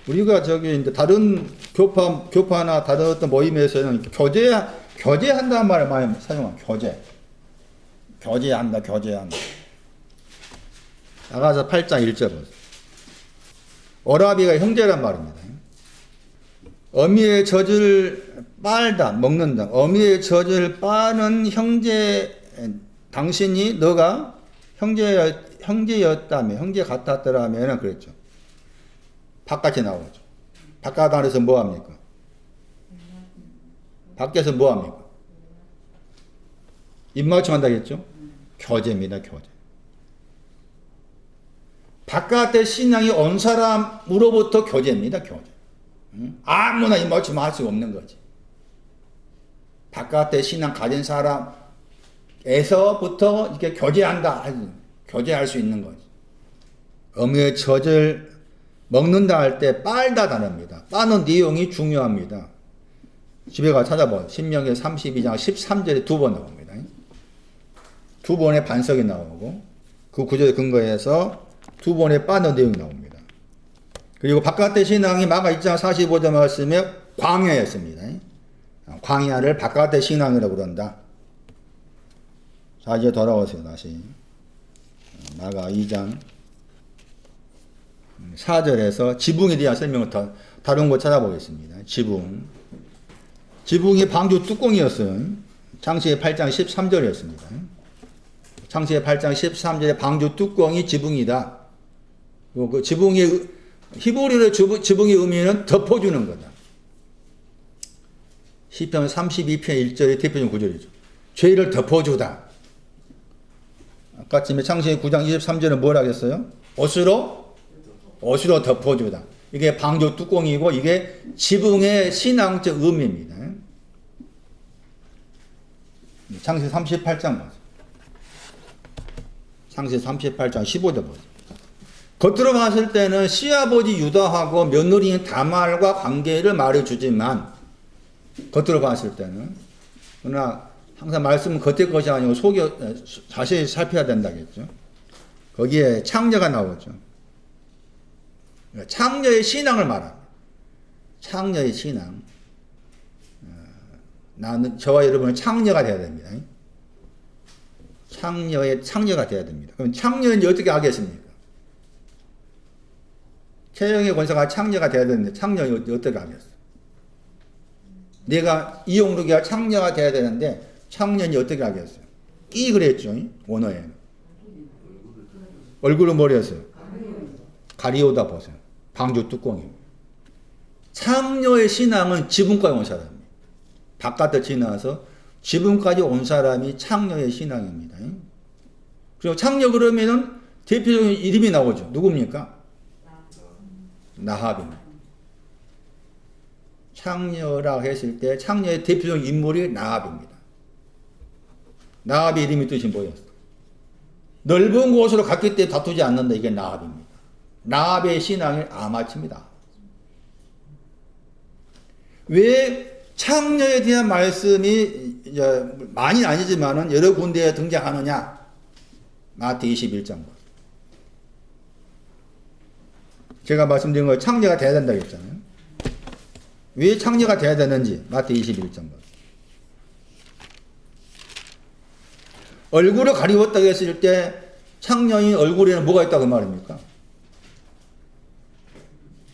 우리가 이제 다른 교파나 다른 어떤 모임에서는 교제한다는 말을 많이 사용합니다. 교제한다. 아가서 8장 1절 보세요. 어라비가 형제란 말입니다. 어미의 젖을 빨다, 먹는다. 어미의 젖을 빠는 형제, 당신이 너가 형제였다며, 형제 같았더라면 그랬죠. 바깥에 나오죠. 바깥 안에서 뭐 합니까? 밖에서 뭐 합니까? 입맞춤 한다겠죠? 교제입니다, 교제. 바깥의 신앙이 온 사람으로부터 교제입니다, 교제. 아무나 입맞춤 할 수 없는 거지. 바깥의 신앙 가진 사람에서부터 이렇게 교제할 수 있는 거지. 어미의 젖을 먹는다 할 때 빨다 단어입니다. 빠는 내용이 중요합니다. 집에 가서 찾아보세요. 신명기 32장 13절에 2번 나옵니다. 2번의 반석이 나오고 그 구절에 근거해서 2번의 빠는 내용이 나옵니다. 그리고 바깥의 신앙이 마가 1장 45절 말씀에 광야였습니다. 광야를 바깥의 신앙이라고 그런다. 자, 이제 돌아오세요. 다시 마가 2장 4절에서 지붕에 대한 설명을 다른 거 찾아보겠습니다. 지붕이 방주 뚜껑이었어요. 창세기 8장 13절이었습니다. 창세기 8장 13절에 방주 뚜껑이 지붕이다. 그 지붕이 히브리어의 지붕의 의미는 덮어주는 거다. 시편 32편 1절의 대표적인 구절이죠. 죄를 덮어주다. 아까 창세기 9장 23절은 뭘 하겠어요? 옷으로 덮어주다. 이게 방주 뚜껑이고 이게 지붕의 신앙적 의미입니다. 창세기 38장 보세요. 창세기 38장 15절 보세요. 겉으로 봤을 때는 시아버지 유다하고 며느리인 다말과 관계를 말해주지만 겉으로 봤을 때는 그러나 항상 말씀은 겉의 것이 아니고 자세히 살펴야 된다겠죠. 거기에 창녀가 나오죠. 창녀의 신앙을 말합니다. 창녀의 신앙. 저와 여러분은 창녀가 돼야 됩니다. 창녀가 돼야 됩니다. 그럼 창녀는 어떻게 하겠습니까? 최영의 권사가 창녀가 돼야 되는데 창녀는 어떻게 하겠어? 내가 이용록이가 창녀가 돼야 되는데 창녀는 어떻게 하겠어요? 끼 그랬죠. 원어에. 얼굴은 뭐랬어요? 가리오다 보세요. 방주 뚜껑이. 창녀의 신앙은 지붕까지 온 사람이에요. 바깥을 지나서 지붕까지 온 사람이 창녀의 신앙입니다. 그리고 창녀 그러면은 대표적인 이름이 나오죠. 누굽니까? 나합입니다. 창녀라고 했을 때 창녀의 대표적인 인물이 나합입니다. 나합의 이름이 뜻이 뭐였어? 넓은 곳으로 갔기 때문에 다투지 않는다. 이게 나합입니다. 나합의 신앙을 아마칩니다. 왜 창녀에 대한 말씀이 많이 아니지만은 여러 군데에 등장하느냐? 마태 21장. 제가 말씀드린 거 창녀가 돼야 된다고 했잖아요. 왜 창녀가 돼야 되는지 마태 21장. 얼굴을 가리웠다고 했을 때 창녀의 얼굴에는 뭐가 있다고 말입니까?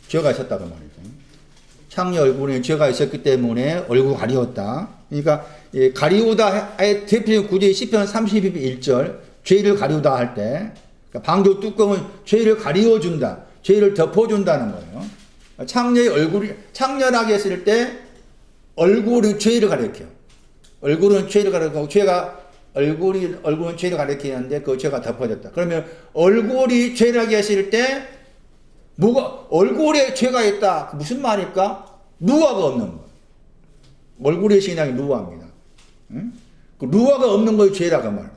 죄가 있었다고 말이죠. 창녀 얼굴에 죄가 있었기 때문에 얼굴 가리웠다. 그러니까 가리우다의 대표적인 구절이 시편 32편 1절 죄를 가리우다 할 때 그러니까 방주 뚜껑은 죄를 가리워준다. 죄를 덮어준다는 거예요. 창녀의 얼굴이 창녀라고 했을 때 얼굴이 죄를 가리켜요. 얼굴은 죄를 가리키고 얼굴은 죄를 가리키는데 그 죄가 덮어졌다. 그러면 얼굴이 죄라게 했을 때 얼굴에 죄가 있다. 무슨 말일까? 누화가 없는 거. 얼굴의 신앙이 누화입니다. 응? 그 누화가 없는 거의 죄라고 말.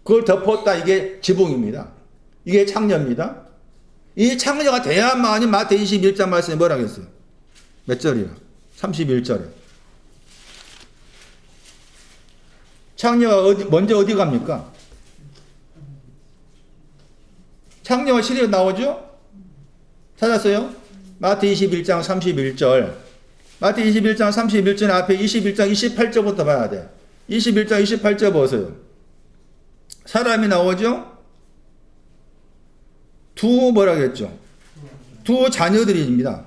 그걸 덮었다. 이게 지붕입니다. 이게 창녀입니다. 이 창녀가 돼야만이 마태복음 21장 말씀에 뭐라 그랬어요? 몇 절이야? 31절에. 창녀가 먼저 어디 갑니까? 창녀가 시리로 나오죠? 찾았어요? 마태복음 21장 31절. 마태복음 21장 31절 앞에 21장 28절부터 봐야 돼. 21장 28절 보세요. 사람이 나오죠? 뭐라 그랬죠? 두 자녀들입니다.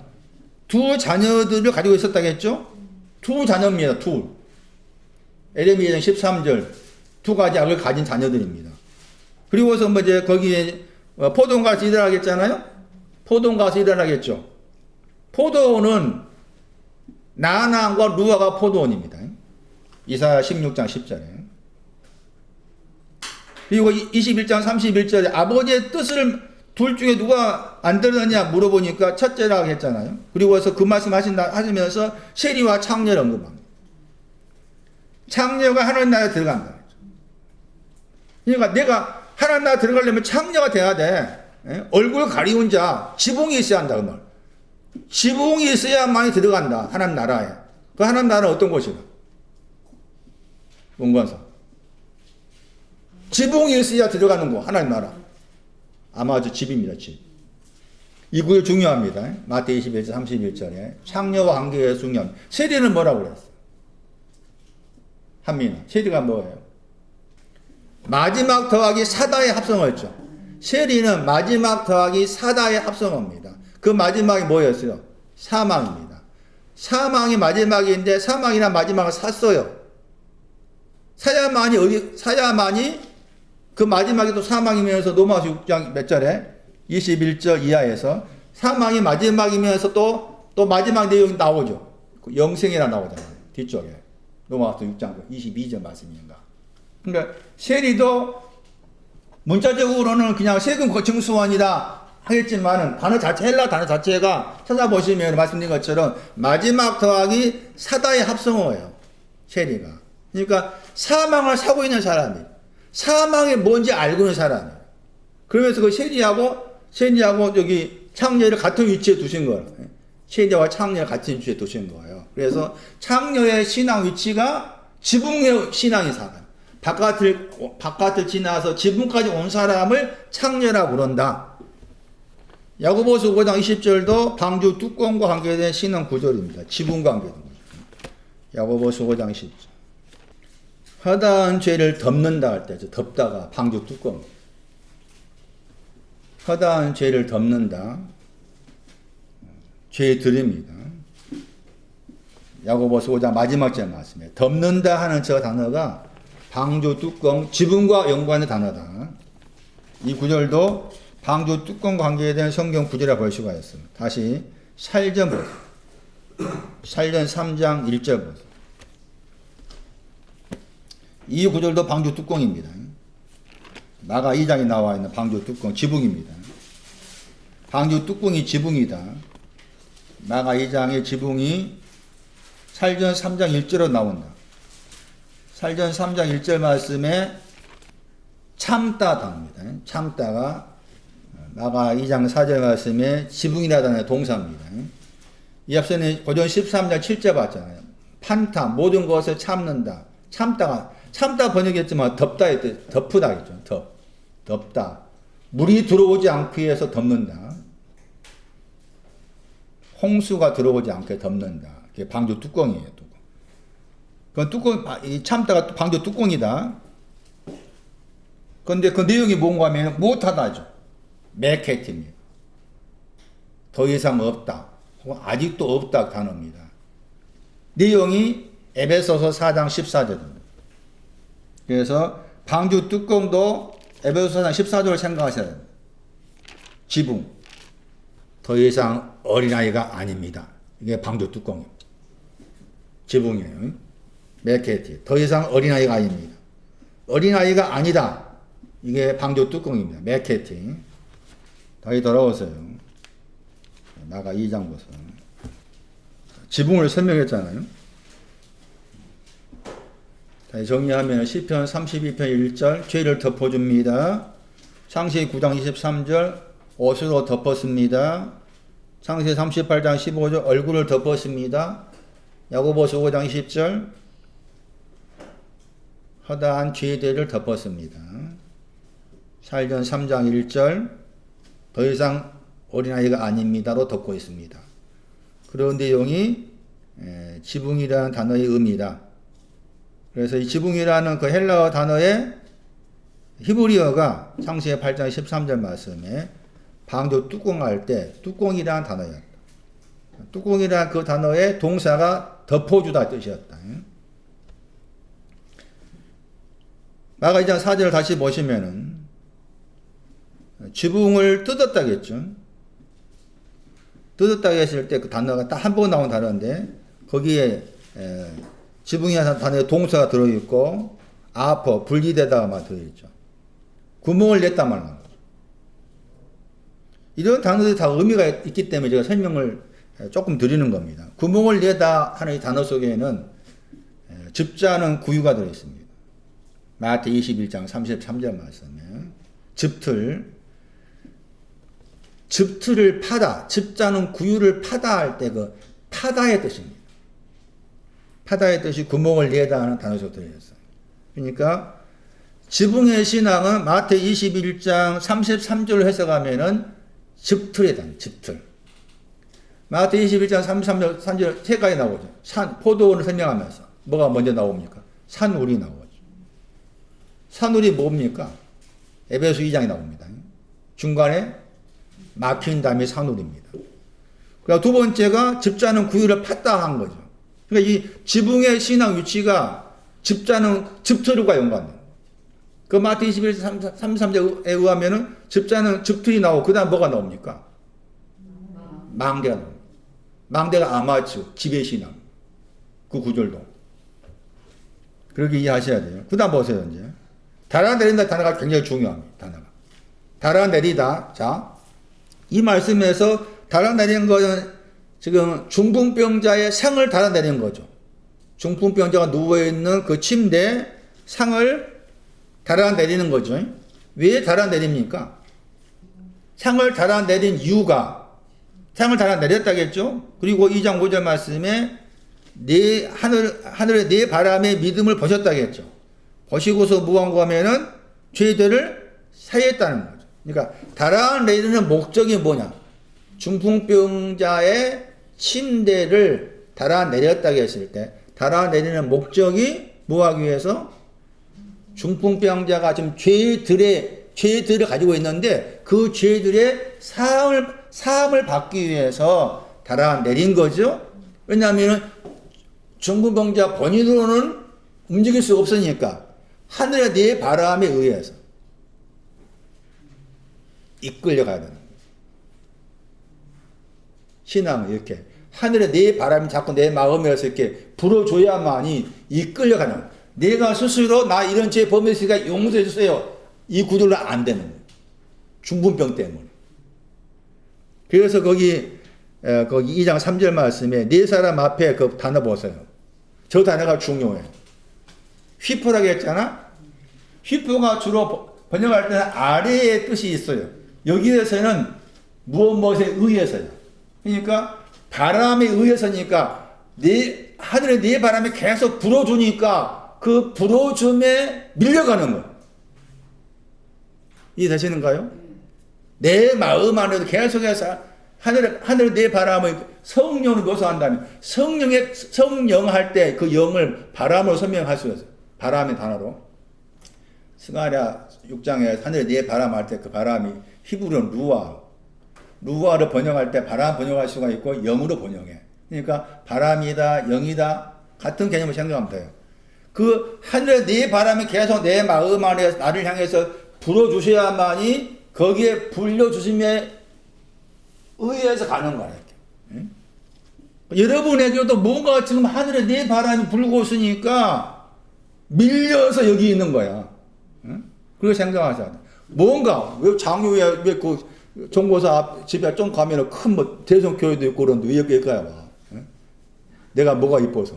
두 자녀들을 가지고 있었다고 했죠? 두 자녀입니다. 에레미야 13절. 두 가지 악을 가진 자녀들입니다. 그리고서 뭐 이제 거기에 포도원 가서 일을 하겠잖아요? 포도원 가서 일을 하겠죠? 포도원은 나나안과 루아가 포도원입니다. 이사야 16장 10절에. 그리고 21장 31절에 아버지의 뜻을 둘 중에 누가 안 들었느냐 물어보니까 첫째라고 했잖아요. 그리고 서 그 말씀 하시면서 세리와 창녀를 언급합니다. 창녀가 하나님 나라에 들어간다. 그러니까 내가 하나님 나라에 들어가려면 창녀가 돼야 돼. 얼굴 가리운 자, 지붕이 있어야 한다. 그 말. 지붕이 있어야만이 들어간다. 하나님 나라에. 그 하나님 나라는 어떤 곳이다? 원관사. 지붕이 있어야 들어가는 곳. 하나님 나라. 아마 저 집입니다. 집. 이 구절 중요합니다. 마태복음 21장 31절에 창녀와 관계가 중요합니다. 세리는 뭐라고 그랬어요? 한민아. 세리가 뭐예요? 마지막 더하기 사다의 합성어였죠. 세리는 마지막 더하기 사다의 합성어입니다. 그 마지막이 뭐였어요? 사망입니다. 사망이 마지막인데 사망이나 마지막을 샀어요. 사야만이 그 마지막에 또 사망이면서 로마서 6장 몇 절에 21절 이하에서 사망이 마지막이면서 또 마지막 내용이 나오죠. 영생이라 나오잖아요. 뒤쪽에 로마서 6장 22절 말씀인가. 그러니까 세리도 문자적으로는 그냥 세금 거청수원이다 하겠지만은 헬라 단어 자체가 찾아보시면 말씀드린 것처럼 마지막 더하기 사다의 합성어예요. 세리가. 그러니까 사망을 사고 있는 사람이에요. 사망이 뭔지 알고 있는 사람이에요. 그러면서 그 세리하고 여기 창녀를 같은 위치에 두신 거예요. 세리와 창녀를 같은 위치에 두신 거예요. 그래서 창녀의 신앙 위치가 지붕의 신앙의 사람. 바깥을 지나서 지붕까지 온 사람을 창녀라고 그런다. 야고보서 5장 20절도 방주 뚜껑과 관계된 신앙 구절입니다. 지붕과 관계된 거죠. 야고보서 5장 20절. 허다한 죄를 덮는다 할 때, 덮다가 방주 뚜껑. 허다한 죄를 덮는다. 죄 드립니다. 야고보서 5장 마지막 절 말씀에 덮는다 하는 저 단어가 방주 뚜껑, 지붕과 연관의 단어다. 이 구절도 방주 뚜껑과 관계된 성경 구절이라 볼 수가 있습니다. 다시 살전 보세요. 살전 3장 1절 보세요. 이 구절도 방주 뚜껑입니다. 마가 2장에 나와 있는 방주 뚜껑, 지붕입니다. 방주 뚜껑이 지붕이다. 마가 2장의 지붕이 살전 3장 1절로 나온다. 살전 3장 1절 말씀에 참다 단어입니다. 참다가 마가 2장 4절 말씀에 지붕이라는 동사입니다. 이 앞서는 고전 13장 7절 봤잖아요. 판타, 모든 것을 참는다. 참다 번역했지만 덮다의 뜻, 덮으다 했죠. 덮다. 물이 들어오지 않기 위해서 덮는다. 홍수가 들어오지 않게 덮는다. 그게 방주 뚜껑이에요. 이 참다가 방주 뚜껑이다. 그런데 그 내용이 뭔가 하면 못하다죠. 매캐티입니다. 더 이상 없다. 혹은 아직도 없다 단어입니다. 내용이 에베소서 4장 14절입니다. 그래서 방주 뚜껑도 에베소서 4장 14절을 생각하셔야 됩니다. 지붕. 더 이상 어린아이가 아닙니다. 이게 방주 뚜껑입니다. 지붕이에요. 메케티. 더 이상 어린아이가 아닙니다. 어린아이가 아니다. 이게 방조 뚜껑입니다. 메케티. 다시 돌아오세요. 나가 2장 보세요. 지붕을 설명했잖아요. 다시 정리하면 시편 32편 1절 죄를 덮어줍니다. 창세기 9장 23절 옷으로 덮었습니다. 창세기 38장 15절 얼굴을 덮었습니다. 야고보서 5장 20절 허다한 죄들을 덮었습니다. 사일전 3장 1절 더 이상 어린아이가 아닙니다로 덮고 있습니다. 그런 내용이 지붕이라는 단어의 의미다. 그래서 이 지붕이라는 그 헬라어 단어의 히브리어가 창세기 8장 13절 말씀에 방조 뚜껑 할 때 뚜껑이라는 단어였다. 뚜껑이라는 그 단어의 동사가 덮어주다 뜻이었다. 마가 2장 4절을 다시 보시면은 지붕을 뜯었다겠죠. 뜯었다고 했을 때 그 단어가 딱 한 번 나온 단어인데 거기에 지붕이라는 단어의 동사가 들어있고 아퍼 분리되다가 들어있죠. 구멍을 냈단 말이에요. 이런 단어들이 다 의미가 있기 때문에 제가 설명을 조금 드리는 겁니다. 구멍을 내다 하는 이 단어 속에는 즙자는 구유가 들어있습니다. 마태 21장 33절 말씀에 즙틀을 파다, 즙자는 구유를 파다 할 때 그 파다의 뜻입니다. 파다의 뜻이 구멍을 내다 하는 단어 속에 들어있어요. 그러니까 지붕의 신앙은 마태 21장 33절을 해석하면은 즙틀이다. 즙틀. 마태 21장 33절 3절 세 가지 나오죠. 포도원을 설명하면서 뭐가 먼저 나옵니까? 산울이 나오죠. 산울이 뭡니까? 에베소 2장에 나옵니다. 중간에 막힌 다음에 산울입니다. 그리고 두 번째가 즙자는 구유를 팠다 한 거죠. 그러니까 이 지붕의 신앙 위치가 즙틀과 연관돼요. 그 마태 21장 33절에 의하면은 즙자는 즙틀이 나오고 그 다음 뭐가 나옵니까? 망대가 나옵니다. 망대가 아마추, 지배신앙. 그 구절도. 그렇게 이해하셔야 돼요. 그 다음 보세요, 이제. 달아내린다 단어가 굉장히 중요합니다, 단어가. 달아내리다. 자, 이 말씀에서 달아내리는 것은 지금 중풍병자의 상을 달아내리는 거죠. 중풍병자가 누워있는 그 침대 상을 달아내리는 거죠. 왜 달아내립니까? 상을 달아내린 이유가 상을 달아내렸다겠죠? 그리고 2장 5절 말씀에 하늘에 내 바람의 믿음을 보셨다겠죠? 보시고서 무한고 하면은 죄들을 사했다는 거죠. 그러니까 달아내리는 목적이 뭐냐? 중풍병자의 침대를 달아내렸다고 했을 때 달아내리는 목적이 뭐 하기 위해서? 중풍병자가 지금 죄들을 가지고 있는데 그 죄들의 사함을 받기 위해서 달아내린 거죠. 왜냐하면 중풍병자 본인으로는 움직일 수 없으니까 하늘의 내 바람에 의해서 이끌려가야 되는 거예요. 신앙은 이렇게 하늘의 내 바람이 자꾸 내 마음에서 이렇게 불어줘야만이 이끌려가는 거예요. 내가 스스로 나 이런 죄 범했으니까 용서해 주세요. 이 구절로 안 되는 거예요. 중풍병 때문에. 그래서 거기 2장 3절 말씀에 네 사람 앞에 그 단어 보세요. 저 단어가 중요해요. 휘포라고 했잖아. 휘포가 주로 번역할 때는 아래의 뜻이 있어요. 여기에서는 무엇에 의해서요. 그러니까 바람에 의해서니까 하늘에 네 바람이 계속 불어주니까 그 불어줌에 밀려가는 거예요. 이해되시는가요? 내 마음 안에도 계속해서 하늘에 내 바람을 성령으로 묘사한다면 성령 할 때 그 영을 바람으로 설명할 수 있어요. 바람의 단어로. 스가랴 6장에 하늘에 내 바람 할 때 그 바람이 히브리어는 루아를 번역할 때 바람 번역할 수가 있고 영으로 번역해. 그러니까 바람이다, 영이다 같은 개념을 생각하면 돼요. 그 하늘에 내 바람이 계속 내 마음 안에 나를 향해서 불어주셔야만이 거기에 불려주심에 의해서 가는 거야. 이렇게. 응? 여러분에게도 뭔가 지금 하늘에 내 바람이 불고 있으니까 밀려서 여기 있는 거야. 응? 그렇게 생각하자. 뭔가, 왜 장유에, 왜 그 종고사 앞, 집에 좀 가면은 큰 뭐 대성교회도 있고 그런데 왜 여기까지 와? 응? 내가 뭐가 이뻐서.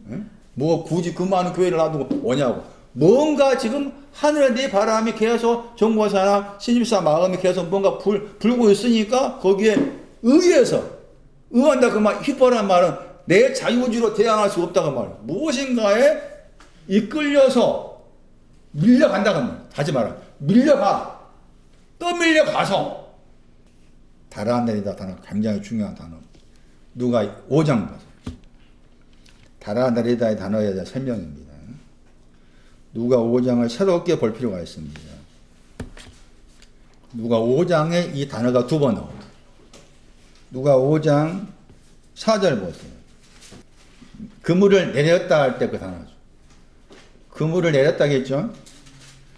응? 뭐가 굳이 그 많은 교회를 놔두고 오냐고. 뭔가 지금 하늘에 내 바람이 계속 종고사나 신집사 마음이 계속 뭔가 불고 있으니까 거기에 의한다 그 말, 휘퍼란 말은 내 자유지로 대항할 수 없다고 말이야. 무엇인가에 이끌려서 밀려간다고 말이야. 하지 마라. 밀려가. 떠밀려가서. 달아내리다 단어 굉장히 중요한 단어. 누가 5장 봐서. 달아내리다의 단어에 대한 설명입니다. 누가 5장을 새롭게 볼 필요가 있습니다. 누가 5장에 이 단어가 2번 나옵니다. 누가 5장 4절 보세요. 그물을 내렸다 할 때 그 단어죠. 그물을 내렸다겠죠?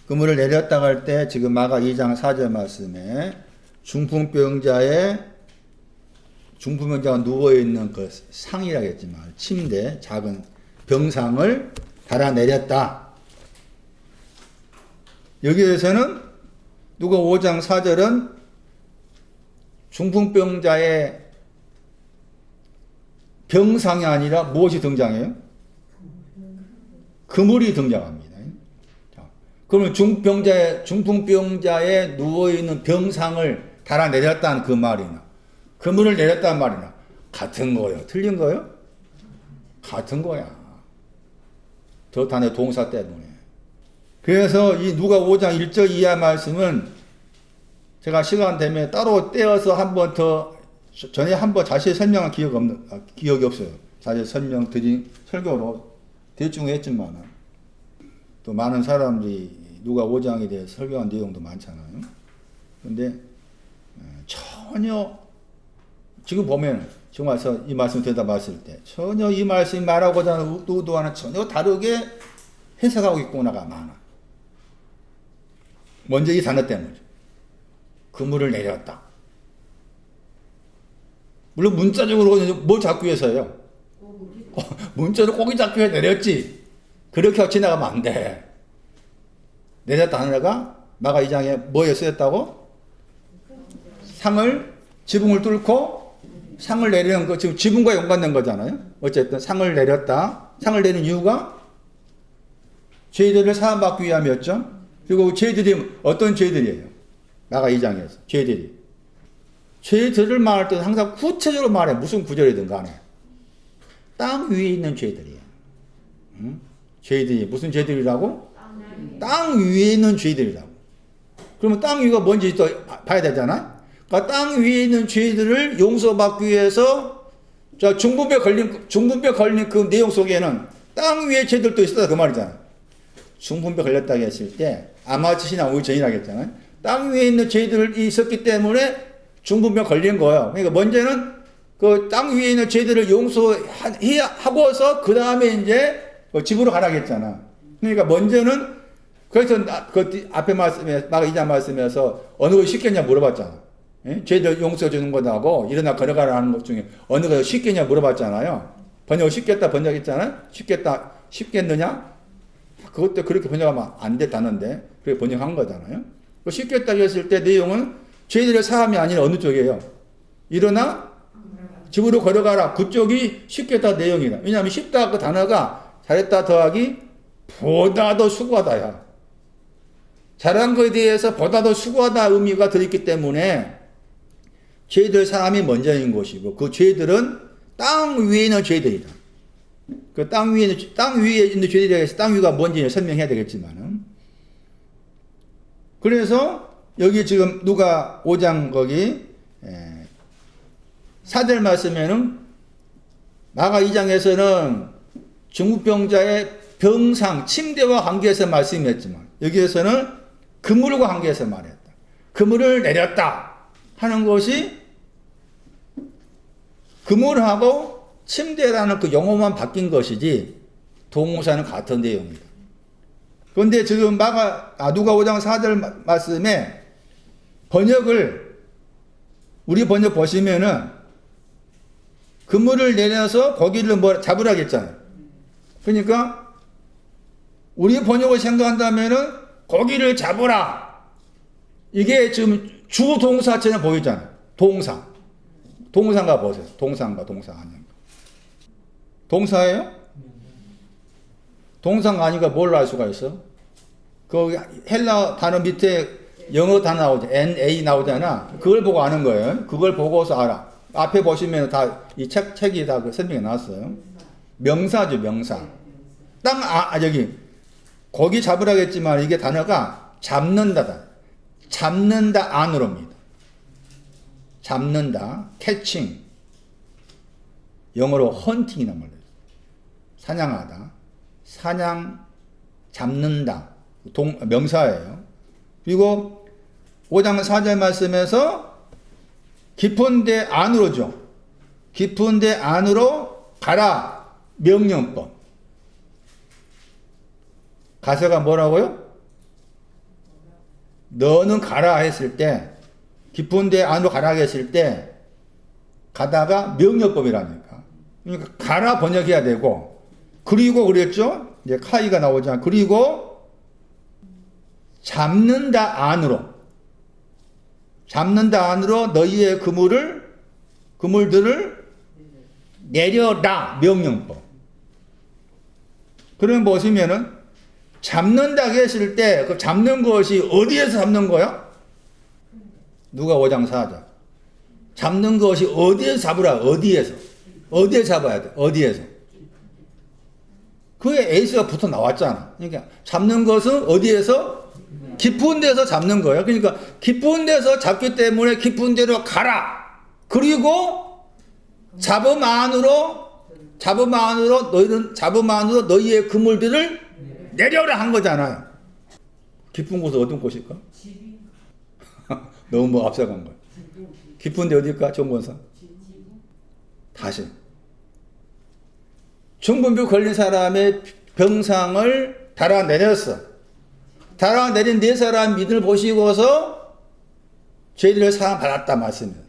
그물을 내렸다 할 때 지금 마가 2장 4절 말씀에 중풍병자가 누워있는 그 상이라겠지만 침대, 작은 병상을 달아내렸다. 여기에서는 누가 5장 4절은 중풍병자의 병상이 아니라 무엇이 등장해요? 그물이 등장합니다. 자, 그러면 중풍병자의 누워있는 병상을 달아내렸다는 그 말이나 그물을 내렸다는 말이나 같은 거예요? 틀린 거예요? 같은 거야. 저 단어 동사 때문에. 그래서 이 누가 5장 1절 이하 말씀은 제가 시간 되면 따로 떼어서 한 번 더 전에 한 번 자세히 설명한 기억이 없어요. 자세히 설명드린 설교로 대충 했지만 또 많은 사람들이 누가 5장에 대해서 설교한 내용도 많잖아요. 근데 전혀 지금 보면 지금 와서 이 말씀 대답했을 때 전혀 이 말씀이 말하고자 하는 의도와는 전혀 다르게 해석하고 있구나가 많아. 먼저 이 단어 때문이죠. 그물을 내렸다. 물론 문자적으로 뭘 잡기 위해서요? 문자로 고기 잡기 위해 내렸지. 그렇게 지나가면 안 돼. 내렸다 하느라가 마가 2장에 뭐에 쓰였다고? 지붕을 뚫고 상을 내리는 거, 지금 지붕과 연관된 거잖아요. 어쨌든 상을 내렸다. 상을 내린 이유가 죄들을 사함받기 위함이었죠. 그리고 죄들이 어떤 죄들이에요? 마가 2장에서 죄들을 말할 때 항상 구체적으로 말해. 무슨 구절이든 간에 땅 위에 있는 죄들이에요. 죄들이 무슨 죄들이라고? 땅 위에 있는 죄들이라고. 그러면 땅 위가 뭔지 또 봐야 되잖아. 그러니까 땅 위에 있는 죄들을 용서받기 위해서 자 중분배 걸린 그 내용 속에는 땅 위에 죄들도 있었다 그 말이잖아. 중분배 걸렸다고 했을 때 아마치시나 오기 전이라겠잖아요. 땅 위에 있는 죄들이 있었기 때문에 중분배 걸린 거예요. 그러니까 먼저는 그 땅 위에 있는 죄들을 용서하고서 그 다음에 이제 집으로 가라겠잖아. 그러니까 먼저는 그래서 그 앞에 말씀에 마가 2장 말씀에서 어느 것이 쉽겠냐 물어봤잖아. 예? 죄들 용서해 주는 것하고 일어나 걸어가라는 것 중에 어느 것이 쉽겠냐 물어봤잖아요. 번역 쉽겠다 번역했잖아요. 쉽겠느냐? 그것도 그렇게 번역하면 안 됐다는데 그렇게 번역한 거잖아요. 쉽겠다 했을 때 내용은 죄들의 사함이 아니라 어느 쪽이에요? 일어나 집으로 걸어가라. 그쪽이 쉽겠다 내용이다. 왜냐하면 쉽다 그 단어가 잘했다 더하기 보다 더 수고하다야. 잘한 것에 대해서 보다 더 수고하다 의미가 들어있기 때문에 죄들 사함이 먼저인 것이고 그 죄들은 땅 위에 있는 죄들이다. 그 땅 위에 있는 죄들에 대해서 땅 위가 뭔지 설명해야 되겠지만은 그래서 여기 지금 누가 5장 거기 4절 말씀에는 마가 2장에서는 중풍병자의 병상, 침대와 관계해서 말씀했지만 여기에서는 그물과 관계해서 말했다. 그물을 내렸다 하는 것이 그물하고 침대라는 그 용어만 바뀐 것이지 동사는 같은 내용이다. 그런데 지금 누가 5장 4절 말씀에 번역을 우리 번역 보시면은 그물을 내려서 고기를 뭐 잡으라고 했잖아요. 그러니까 우리 번역을 생각한다면은 고기를 잡으라. 이게 지금 주동사처럼 보이잖아요. 동사. 동사인가 보세요. 동사인가 동사 아닌가. 동사예요? 동사가 아니까 뭘 알 수가 있어? 그 헬라 단어 밑에 영어 단어 나오죠. NA 나오잖아. 그걸 보고 아는 거예요. 그걸 보고서 알아. 앞에 보시면 다 이 책이 다 그 설명이 나왔어요. 명사죠, 명사. 여기 고기 잡으라고 했지만 이게 단어가 잡는다다. 잡는다 안으로입니다. 잡는다, 캐칭. 영어로 헌팅이란 말이에요. 사냥하다. 사냥, 잡는다. 명사예요. 그리고 5장 4절 말씀에서 깊은 데 안으로죠. 깊은 데 안으로 가라. 명령법. 가서가 뭐라고요? 너는 가라 했을 때, 깊은 데 안으로 가라 했을 때, 가다가 명령법이라니까. 그러니까 가라 번역해야 되고, 그리고 그랬죠? 이제 카이가 나오잖아. 그리고 잡는다 안으로. 잡는다 안으로 너희의 그물들을 내려라. 명령법. 그러면 보시면은 잡는다 했을 때 그 잡는 것이 어디에서 잡는 거야? 누가 5장 4절. 잡는 것이 어디에서 잡으라. 어디에서. 어디에 잡아야 돼. 어디에서. 그게 에이스가 붙어 나왔잖아. 그러니까 잡는 것은 어디에서? 깊은 데서 잡는 거예요. 그러니까 깊은 데서 잡기 때문에 깊은 데로 가라. 그리고 잡음 안으로 너희의 그물들을 내려라 한 거잖아요. 깊은 곳은 어떤 곳일까? 너무 뭐 앞서간 거야. 깊은 데 어딜까? 정권사. 다시. 중분비 걸린 사람의 병상을 달아내렸어. 달아내린 네 사람 믿음을 보시고서 죄들을 사함 받았다 말씀이었어.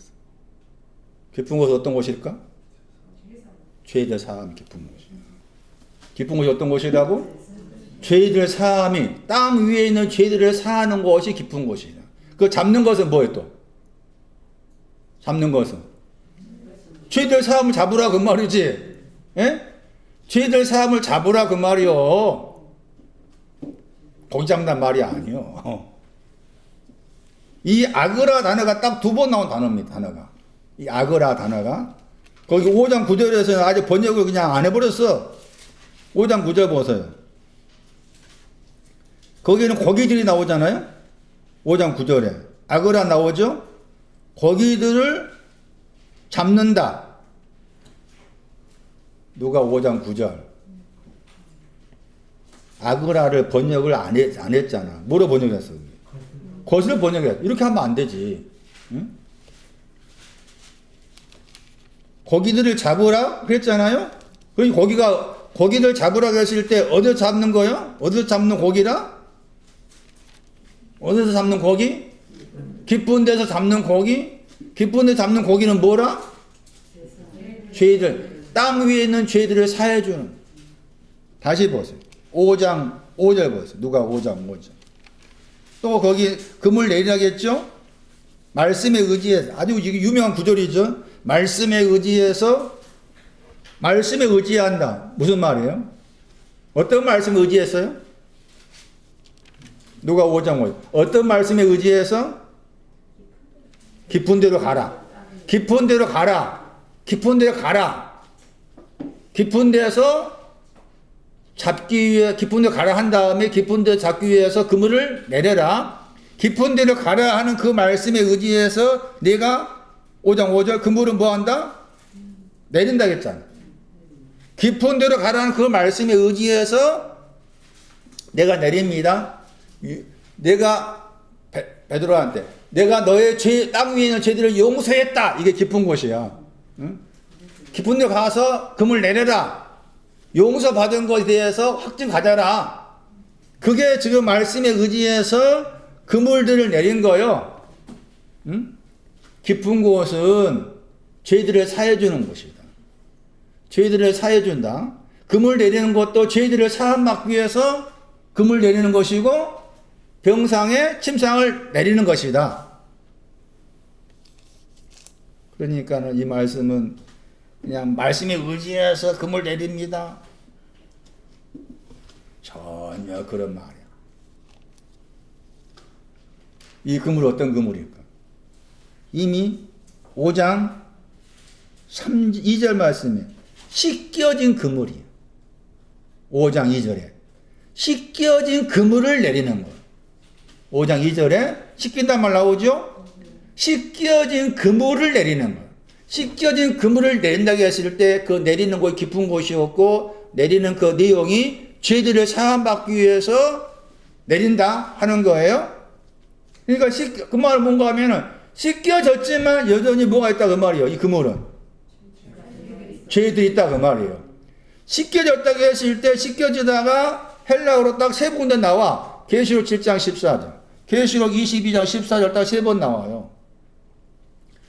깊은 곳은 어떤 곳일까? 죄들 사함 깊은 곳이야. 깊은 곳이 어떤 곳이라고? 죄들 사함이 땅 위에 있는 죄들을 사하는 곳이 깊은 곳이야. 그 잡는 것은 뭐예요 또? 잡는 것은 죄들 사함을 잡으라 그 말이지. 예? 죄들 사함을 잡으라 그 말이요. 고기 잡는 말이 아니요. 이 아그라 단어가 딱 2번 나온 단어입니다. 단어가. 이 아그라 단어가 거기 5장 9절에서는 아직 번역을 그냥 안 해버렸어. 5장 9절 보세요. 거기는 고기들이 나오잖아요. 5장 9절에 아그라 나오죠. 고기들을 잡는다. 누가 5장 9절. 아그라를 번역을 안 했잖아. 뭐로 번역했어? 것을 번역했어. 이렇게 하면 안 되지. 응? 고기들을 잡으라 그랬잖아요. 그러니까 고기들 잡으라 그랬을 때 어디서 잡는 거요? 어디서 잡는 고기라? 어디서 잡는 고기? 깊은 데서 잡는 고기? 깊은 데서 잡는 고기는 뭐라? 죄들. 땅 위에 있는 죄들을 사해주는. 다시 보세요. 5장 5절 보세요. 누가 5장 5절. 또 거기 그물 내리라겠죠? 말씀에 의지해서. 아주 유명한 구절이죠. 말씀에 의지해서 말씀에 의지한다. 무슨 말이에요? 어떤 말씀에 의지했어요? 누가 5장 5절. 어떤 말씀에 의지해서? 깊은 데로 가라. 깊은 데로 가라. 깊은 데로 가라. 깊은 데서 잡기 위해 깊은 데 가라 한 다음에 깊은 데 잡기 위해서 그물을 내려라. 깊은 데로 가라 하는 그 말씀에 의지해서 내가 5장 5절 그물은 뭐 한다? 내린다 했잖아. 깊은 데로 가라는 그 말씀에 의지해서 내가 내립니다. 내가 베드로한테 내가 너의 땅 위에 있는 죄들을 용서했다. 이게 깊은 곳이야. 응? 깊은 데 가서 그물 내려라. 용서받은 것에 대해서 확증 가져라. 그게 지금 말씀에 의지해서 그물들을 내린 거예요. 응? 깊은 곳은 죄들을 사해주는 곳이다. 죄들을 사해 준다. 금을 내리는 것도 죄들을 사함받기 위해서 금을 내리는 것이고 병상에 침상을 내리는 것이다. 그러니까 이 말씀은 그냥 말씀에 의지해서 금을 내립니다. 전혀 그런 말이야. 이 금을 어떤 금을일까? 이미 5장 2절 말씀에 씻겨진 그물이에요. 5장 2절에 씻겨진 그물을 내리는 거. 5장 2절에 씻긴단 말 나오죠? 씻겨진 그물을 내리는 거. 씻겨진 그물을 내린다고 했을 때 그 내리는 곳이 깊은 곳이었고 내리는 그 내용이 죄들을 사함받기 위해서 내린다 하는 거예요. 그러니까 그 말은 뭔가 하면은 씻겨졌지만 여전히 뭐가 있다 그 말이에요. 이 그물은 죄들이 있다 그 말이에요. 씻겨졌다고 했을 때 씻겨지다가 헬라어로 딱 세 군데 나와. 계시록 7장 14절, 계시록 22장 14절 딱 세 번 나와요.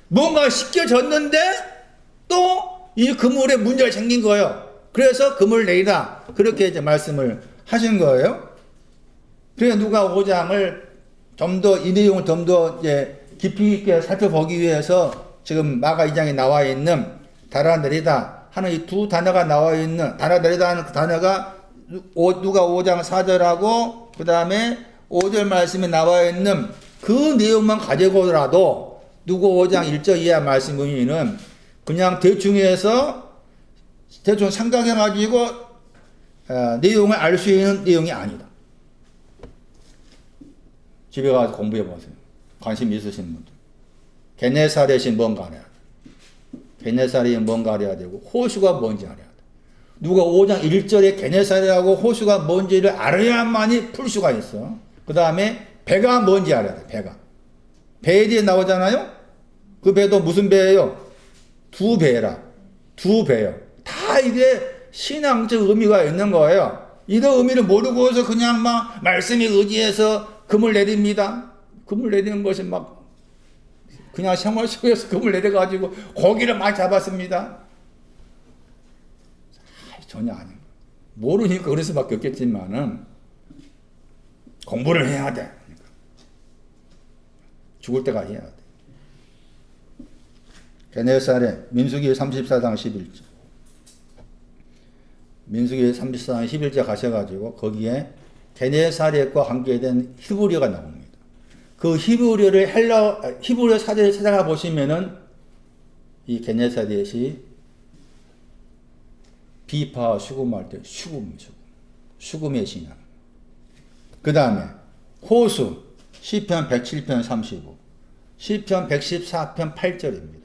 뭔가 씻겨졌는데 또 이 그물에 문제가 생긴 거예요. 그래서 그물을 내리라 그렇게 이제 말씀을 하신 거예요. 그래서 누가 5장을 좀 더 이 내용을 좀 더 이제 깊이 있게 살펴보기 위해서 지금 마가 2장에 나와 있는 달아내리다 하는 이 두 단어가 나와 있는 달아내리다 하는 그 단어가 누가 5장 4절하고 그 다음에 5절 말씀에 나와 있는 그 내용만 가지고라도 누가 5장 1절 이하 말씀 의미는 그냥 대충 해서 대충 생각해가지고 내용을 알 수 있는 내용이 아니다. 집에 가서 공부해 보세요. 관심 있으신 분들. 게네사렛이 뭔가 알아야 돼. 게네사렛이 뭔가 알아야 되고 호수가 뭔지 알아야 돼. 누가 5장 1절에 게네사렛하고 호수가 뭔지를 알아야만이 풀 수가 있어. 그 다음에 배가 뭔지 알아야 돼. 배가. 배에 대해 나오잖아요. 그 배도 무슨 배예요? 두 배라. 두 배요. 다 이게 신앙적 의미가 있는 거예요. 이런 의미를 모르고서 그냥 막 말씀에 의지해서 금을 내립니다. 금을 내리는 것이 막 그냥 생활 속에서 금을 내려가지고 고기를 많이 잡았습니다. 전혀 아닌 거예요. 모르니까 그럴 수밖에 없겠지만은 공부를 해야 돼. 죽을 때까지 해야 돼. 게네사렛 민수기 34장 11절. 민수기 34장 11절 가셔가지고 거기에 게네사렛과 관계된 히브리어가 나옵니다. 그 히브리어를 히브리어 사전을 찾아가 보시면은 이 게네사렛이 비파 수금할 때 수금의 신앙. 그 다음에 호수 시편 107편 35, 시편 114편 8절입니다.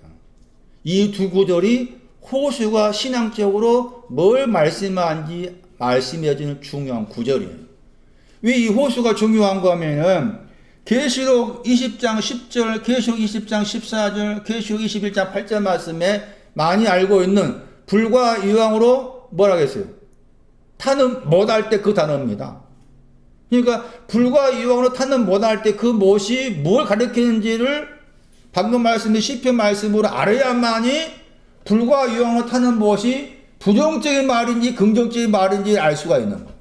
이 두 구절이 호수가 신앙적으로 뭘 말씀하는지 말씀해주는 중요한 구절이에요. 왜 이 호수가 중요한가 하면은 계시록 20장 10절, 계시록 20장 14절, 계시록 21장 8절 말씀에 많이 알고 있는 불과 유황으로 뭐라 했어요? 타는 못할 때 그 단어입니다. 그러니까 불과 유황으로 타는 못할 때 그 못이 뭘 가리키는지를 방금 말씀드린 시편 말씀으로 알아야만이 불과 유황으로 타는 못이 부정적인 말인지 긍정적인 말인지 알 수가 있는 거예요.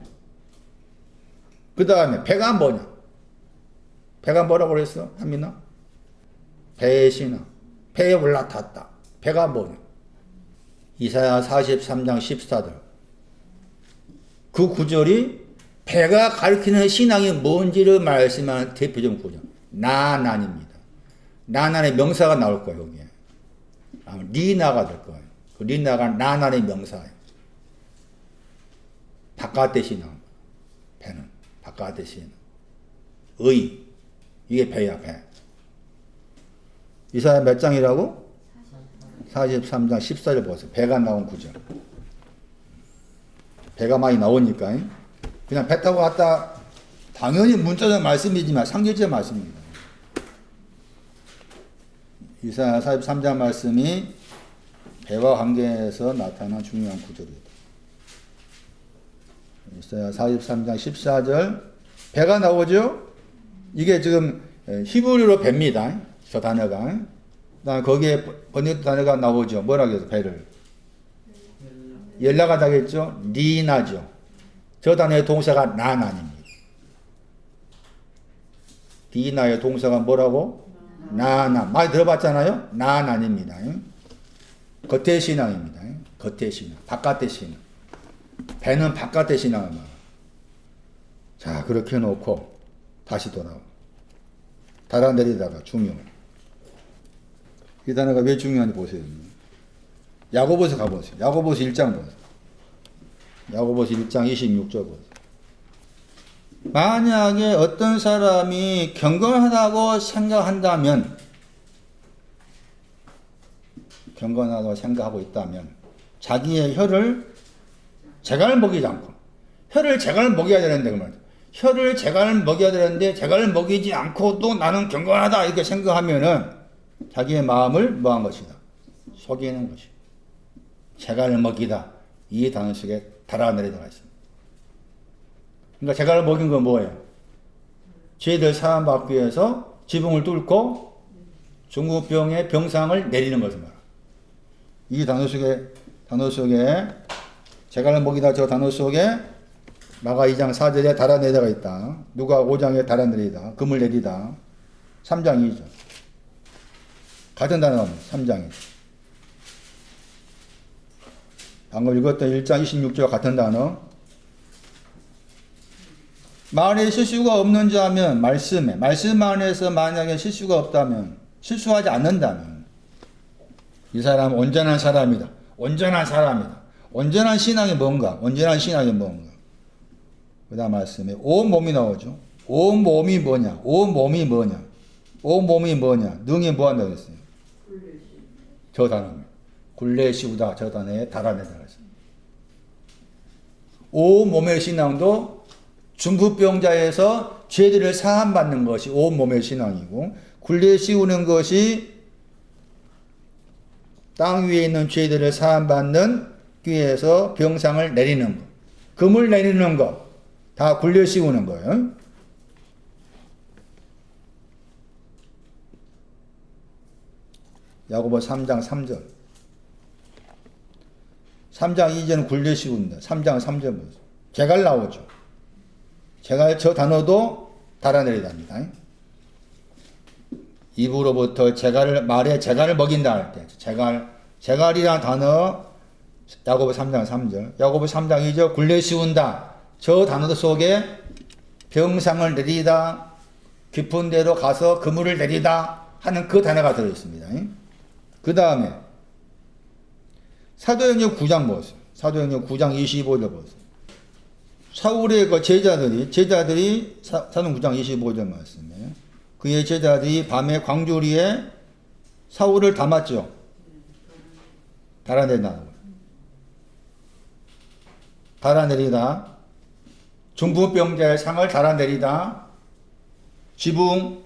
그 다음에 배가 뭐냐? 배가 뭐라고 그랬어? 한민아? 배의 신앙. 배에 올라탔다. 배가 뭐냐? 이사야 43장 14절. 그 구절이 배가 가리키는 신앙이 뭔지를 말씀하는 대표적인 구절. 나난입니다. 나난의 명사가 나올 거예요, 여기에. 리나가 될 거예요. 그 리나가 나난의 명사예요. 바깥의 신앙. 배는. 바깥의 신앙. 의. 이게 배야, 배. 이사야 몇 장이라고? 43장 14절 보세요. 배가 나온 구절. 배가 많이 나오니까. 그냥 배 타고 갔다, 당연히 문자적 말씀이지만 상징적 말씀입니다. 이사야 43장 말씀이 배와 관계에서 나타난 중요한 구절이다. 이사야 43장 14절. 배가 나오죠? 이게 지금 히브리어로 배입니다. 저 단어가. 그다음에 거기에 번역 단어가 나오죠. 뭐라고 해서 배를? 연락하다 겠죠? 니나죠. 저 단어의 동사가 나난입니다. 디나의 동사가 뭐라고? 나나. 많이 들어봤잖아요? 나난입니다. 겉의 신앙입니다. 겉의 신앙. 바깥의 신앙. 배는 바깥의 신앙을 말합니다. 자, 그렇게 놓고 다시 돌아오. 달아내리다가 중요해. 이 단어가 왜 중요한지 보세요. 야고보서 가보세요. 야고보서 1장 보세요. 야고보서 1장 26절 보세요. 만약에 어떤 사람이 경건하다고 생각한다면, 경건하다고 생각하고 있다면, 자기의 혀를 재갈을 먹이지 않고, 혀를 재갈을 먹여야 되는데, 그 말이야. 혀를 재갈을 먹여야 되는데, 재갈을 먹이지 않고도 나는 경건하다, 이렇게 생각하면은, 자기의 마음을 뭐한 것이다? 속이는 것이다. 재갈을 먹이다. 이 단어 속에 달아내리다가 있습니다. 그러니까 재갈을 먹인 건 뭐예요? 죄들 사함받기 위해서 지붕을 뚫고 중국병의 병상을 내리는 것을 말합니다. 이 단어 속에 재갈을 먹이다 저 단어 속에 마가 2장 4절에 달아내다가 있다. 누가 5장에 달아내리다. 금을 내리다. 3장 2절. 같은 단어입니다. 3장이. 방금 읽었던 1장 26절과 같은 단어. 말에 실수가 없는 자면 말씀 안에서 만약에 실수가 없다면, 실수하지 않는다면 이 사람은 온전한 사람이다. 온전한 사람이다. 온전한 신앙이 뭔가? 온전한 신앙이 뭔가? 그 다음 말씀에 온 몸이 나오죠. 온 몸이 뭐냐? 온 몸이 뭐냐? 온 몸이 뭐냐? 능이 뭐 한다고 했어요? 저 단어입니다. 굴레 씌우다 저 단어에 달아내다가 했습니다. 온 몸의 신앙도 중풍병자에서 죄들을 사함받는 것이 온 몸의 신앙이고, 굴레 씌우는 것이 땅 위에 있는 죄들을 사함받는 귀에서 병상을 내리는 것, 금을 내리는 것, 다 굴레 씌우는 거예요. 야고보 3장 3절. 3장 2절은 굴레 씌운다. 3장 3절 보세요. 재갈 나오죠. 재갈 저 단어도 달아내리답니다. 입으로부터 말에 재갈을 먹인다 할 때, 재갈이라는 단어, 야고보 3장 3절, 야고보 3장 2절, 굴레 씌운다. 저 단어 속에 병상을 내리다, 깊은 데로 가서 그물을 내리다 하는 그 단어가 들어있습니다. 그 다음에 사도행전 9장 보세요. 사도행전 9장 25절 보세요. 사울의 그 제자들이 사도행전 9장 25절 말씀에 그의 제자들이 밤에 광주리에 사울을 담았죠. 달아내리다. 중풍병자의 상을 달아내리다. 지붕.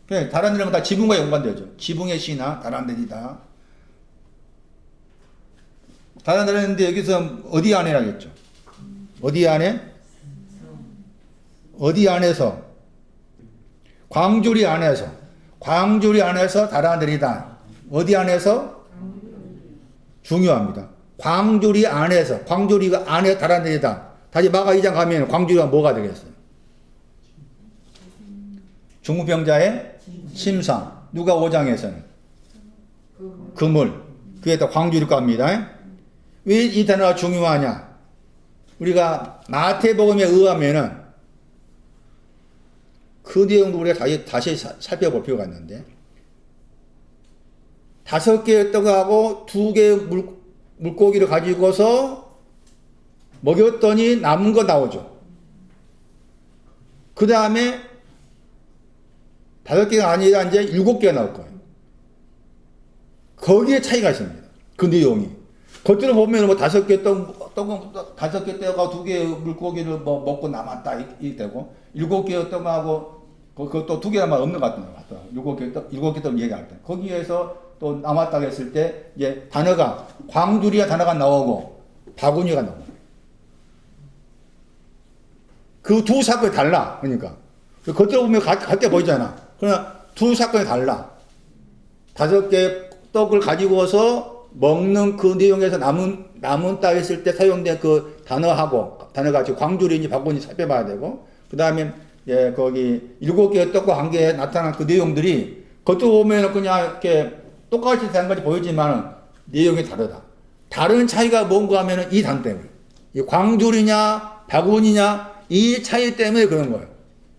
달아내리는 건 다 지붕과 연관되죠. 지붕의 신화, 달아내리다. 달아내리는데 여기서 어디 안에라겠죠? 어디 안에? 어디 안에서? 광주리 안에서. 광주리 안에서 달아내리다. 어디 안에서? 중요합니다. 광주리 안에서. 광주리가 안에 달아내리다. 다시 마가 2장 가면 광주리가 뭐가 되겠어요? 중풍병자의 침상. 누가 5장에서는? 그물. 그게 또 광주리 갑니다. 왜 이 단어가 중요하냐? 우리가 마태복음에 의하면은 그 내용도 우리가 다시 살펴볼 필요가 있는데, 5개의 떡하고 2개의 물고기를 가지고서 먹였더니 남은 거 나오죠. 그 다음에 5개가 아니라 이제 7개가 나올 거예요. 거기에 차이가 있습니다. 그 내용이. 겉으로 보면 뭐 5개 떡은 5개 떡하고 2개의 물고기를 뭐 먹고 남았다 이 되고, 7개의 떡하고 그것도 2개만 없는 것 같아요. 7개 떡 얘기할 때 거기에서 또 남았다고 했을 때 이제 단어가 광주리아 단어가 나오고 바구니가 나오고, 그 두 사건이 달라. 그러니까 겉으로 보면 같게 보이잖아. 그러나 두 사건이 달라. 5개 떡을 가지고서 먹는 그 내용에서 남은 따 있을 때 사용된 그 단어가 지금 광주리인지 바구니 살펴봐야 되고, 그 다음에 예, 거기 7개의 떡과 한 개에 나타난 그 내용들이 겉으로 보면 그냥 이렇게 똑같이 된 것이 보이지만 내용이 다르다. 다른 차이가 뭔가 하면은 이 단 때문에. 이 광주리냐, 바구니냐, 이 차이 때문에 그런 거예요.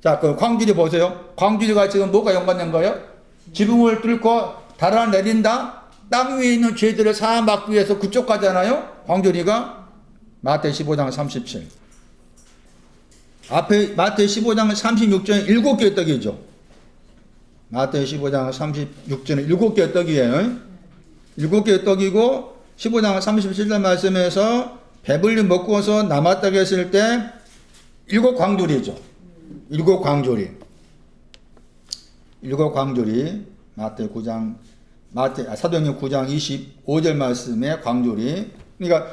자, 그 광주리 보세요. 광주리가 지금 뭐가 연관된 거예요? 지붕을 뚫고 달아 내린다? 땅 위에 있는 죄들을 사함받기 위해서 그쪽 가잖아요? 광주리가. 마태 15장 37. 앞에 마태 15장 36절에 7개의 떡이죠. 마태 15장 36절에 7개의 떡이에요. 7개의 떡이고 15장 37절 말씀에서 배불리 먹고서 남았다고 했을 때 7광주리죠. 7광주리. 7광주리. 사도행전 9장 25절 말씀에 광주리. 그러니까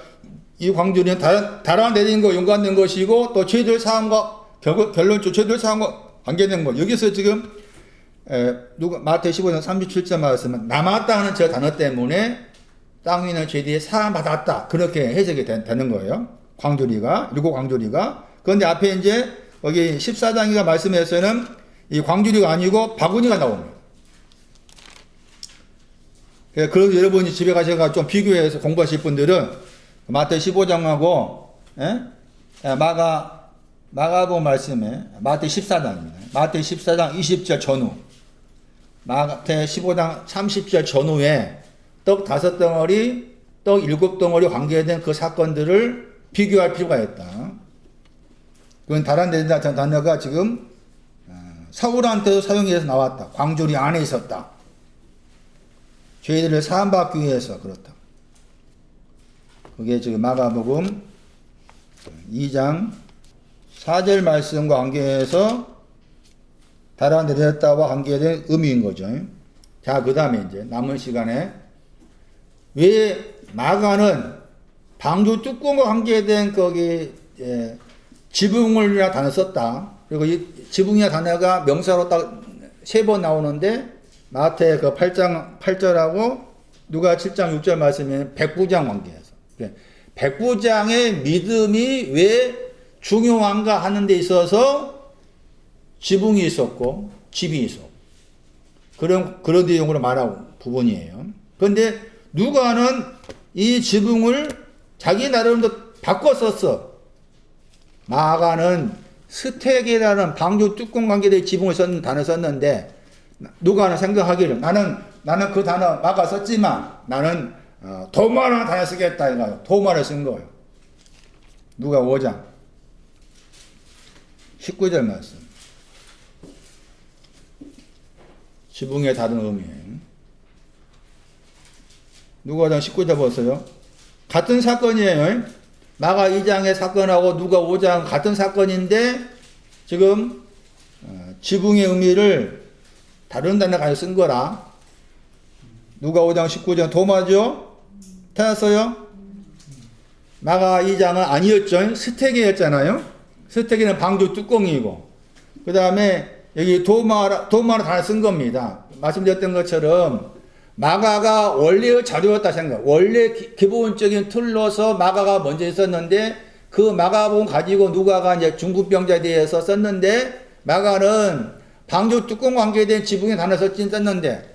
이 광주리는 달아내린 거 연관된 것이고 또 죄들 사함과 결론적으로 죄들 사함과 관계된 거. 여기서 지금 마태 15장 37절 말씀은 남았다 하는 저 단어 때문에 땅 위는 죄들이 사함받았다. 그렇게 해석이 되는 거예요. 광주리가 7광주리가. 그런데 앞에 이제 여기 14장이가 말씀에서는 이 광주리가 아니고 바구니가 나옵니다. 그래서 여러분이 집에 가셔서 좀 비교해서 공부하실 분들은 마태 15장하고 마가복음 말씀에 마태 14장입니다. 마태 14장 20절 전후, 마태 15장 30절 전후에 떡 5덩어리, 떡 7덩어리 관계된 그 사건들을 비교할 필요가 있다. 그건 달아내린다 단어가 지금 사울한테도 사용해서 나왔다. 광주리 안에 있었다. 죄들을 사함받기 위해서 그렇다. 그게 지금 마가복음 2장 4절 말씀과 관계해서 달아내렸다와 관계된 의미인 거죠. 자, 그 다음에 이제 남은 시간에 왜 마가는 방주 뚜껑과 관계된 거기 지붕을이라 단어 썼다. 그리고 이 지붕이라 단어가 명사로 딱 3번 나오는데 마태 그 8장 8절하고 누가 7장 6절 말씀에 백부장 관계에서 백부장의 믿음이 왜 중요한가 하는 데 있어서 지붕이 있었고 집이 있었고 그런 내용으로 말하고 부분이에요. 그런데 누가는 이 지붕을 자기 나름대로 바꿔 썼어. 마가는 스택이라는 방주 뚜껑 관계된 지붕을 썼는 단어 썼는데 누가는 생각하기를 나는 그 단어 마가 썼지만 나는 도마라는 단어 쓰겠다 이거예요. 도마를 쓴 거예요. 누가 5장 19절 말씀. 지붕의 다른 의미예요. 누가 5장 19절 보세요. 같은 사건이에요. 마가 2장의 사건하고 누가 5장 같은 사건인데 지금 지붕의 의미를 다른 단어 가지고 쓴 거라. 누가 5장 19절 도마죠? 찾았어요? 마가 2장은 아니었죠. 스테기였잖아요. 스테기는 방주 뚜껑이고 그 다음에 여기 도마로 단어 쓴 겁니다. 말씀드렸던 것처럼 마가가 원래의 자료였다 생각. 원래 기본적인 틀로서 마가가 먼저 있었는데 그 마가복음 가지고 누가가 이제 중국병자에 대해서 썼는데 마가는 방주 뚜껑 관계된 지붕에 단어 썼는데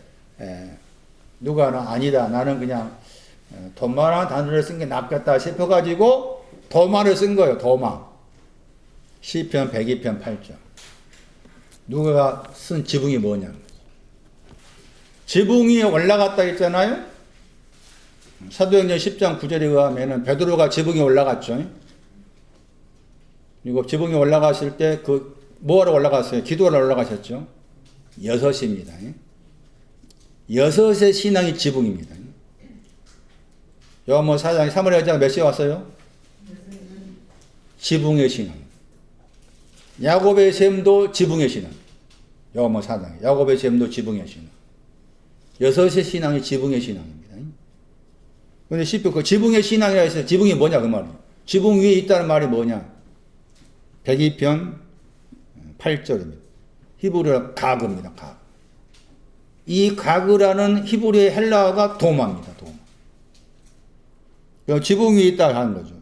누가는 아니다. 나는 그냥 도마라는 단어를 쓴 게 낫겠다 싶어가지고 도마를 쓴 거예요. 도마. 시편 102편 8절. 누가가 쓴 지붕이 뭐냐? 지붕 위에 올라갔다 했잖아요. 사도행전 10장 9절에 의하면 베드로가 지붕에 올라갔죠. 그리고 지붕에 올라갔을 때 뭐하러 올라갔어요? 기도하러 올라가셨죠. 6입니다. 6의 신앙이 지붕입니다. 요한복음 4장 사무엘 여자가 몇 시에 왔어요? 지붕의 신앙. 야곱의 셈도 지붕의 신앙. 요한복음 4장 야곱의 셈도 지붕의 신앙. 6의 신앙이 지붕의 신앙입니다. 근데 시편 그 지붕의 신앙이라 해서 지붕이 뭐냐 그 말이에요. 지붕 위에 있다는 말이 뭐냐? 102편 8절입니다. 히브리어 가그입니다. 가그. 이 가그라는 히브리의 헬라어가 도마입니다. 도마. 그럼 지붕 위에 있다 하는 거죠.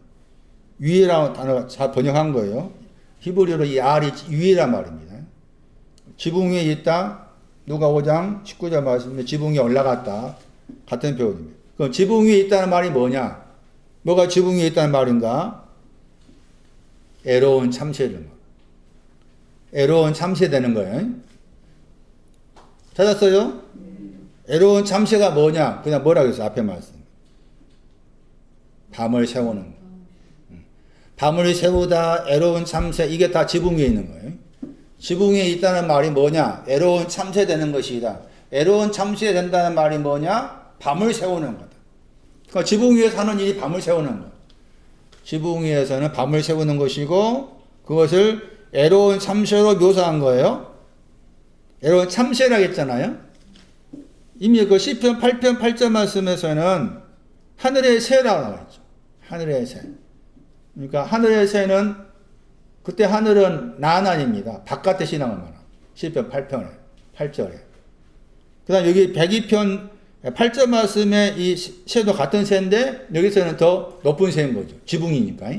위에라는 단어가 잘 번역한 거예요. 히브리어로 이 R이 위에란 말입니다. 지붕 위에 있다. 누가 5장 19절 말씀에 지붕 위에 올라갔다. 같은 표현입니다. 그럼 지붕 위에 있다는 말이 뭐냐? 뭐가 지붕 위에 있다는 말인가? 애로운 참새를 애로운 참새 되는 거예요. 찾았어요? 애로운 참새가 뭐냐? 그냥 뭐라고 했어요? 앞에 말씀. 밤을 새우는 거. 밤을 새우다, 애로운 참새, 이게 다 지붕 위에 있는 거예요. 지붕 위에 있다는 말이 뭐냐? 애로운 참새 되는 것이다. 애로운 참새 된다는 말이 뭐냐? 밤을 새우는 거다. 그러니까 지붕 위에 사는 일이 밤을 새우는 거. 지붕 위에서는 밤을 새우는 것이고, 그것을 애로운 참새로 묘사한 거예요. 애로운 참새라고 했잖아요. 이미 그 시편 8편 8절 말씀에서는 하늘의 새라고 나와있죠. 하늘의 새. 그러니까 하늘의 새는 그때 하늘은 나난입니다. 바깥의 신앙을 말합니다. 시편 8편에 8절에. 그다음 여기 102편 8절 말씀에 이 새도 같은 새인데 여기서는 더 높은 새인 거죠. 지붕이니까.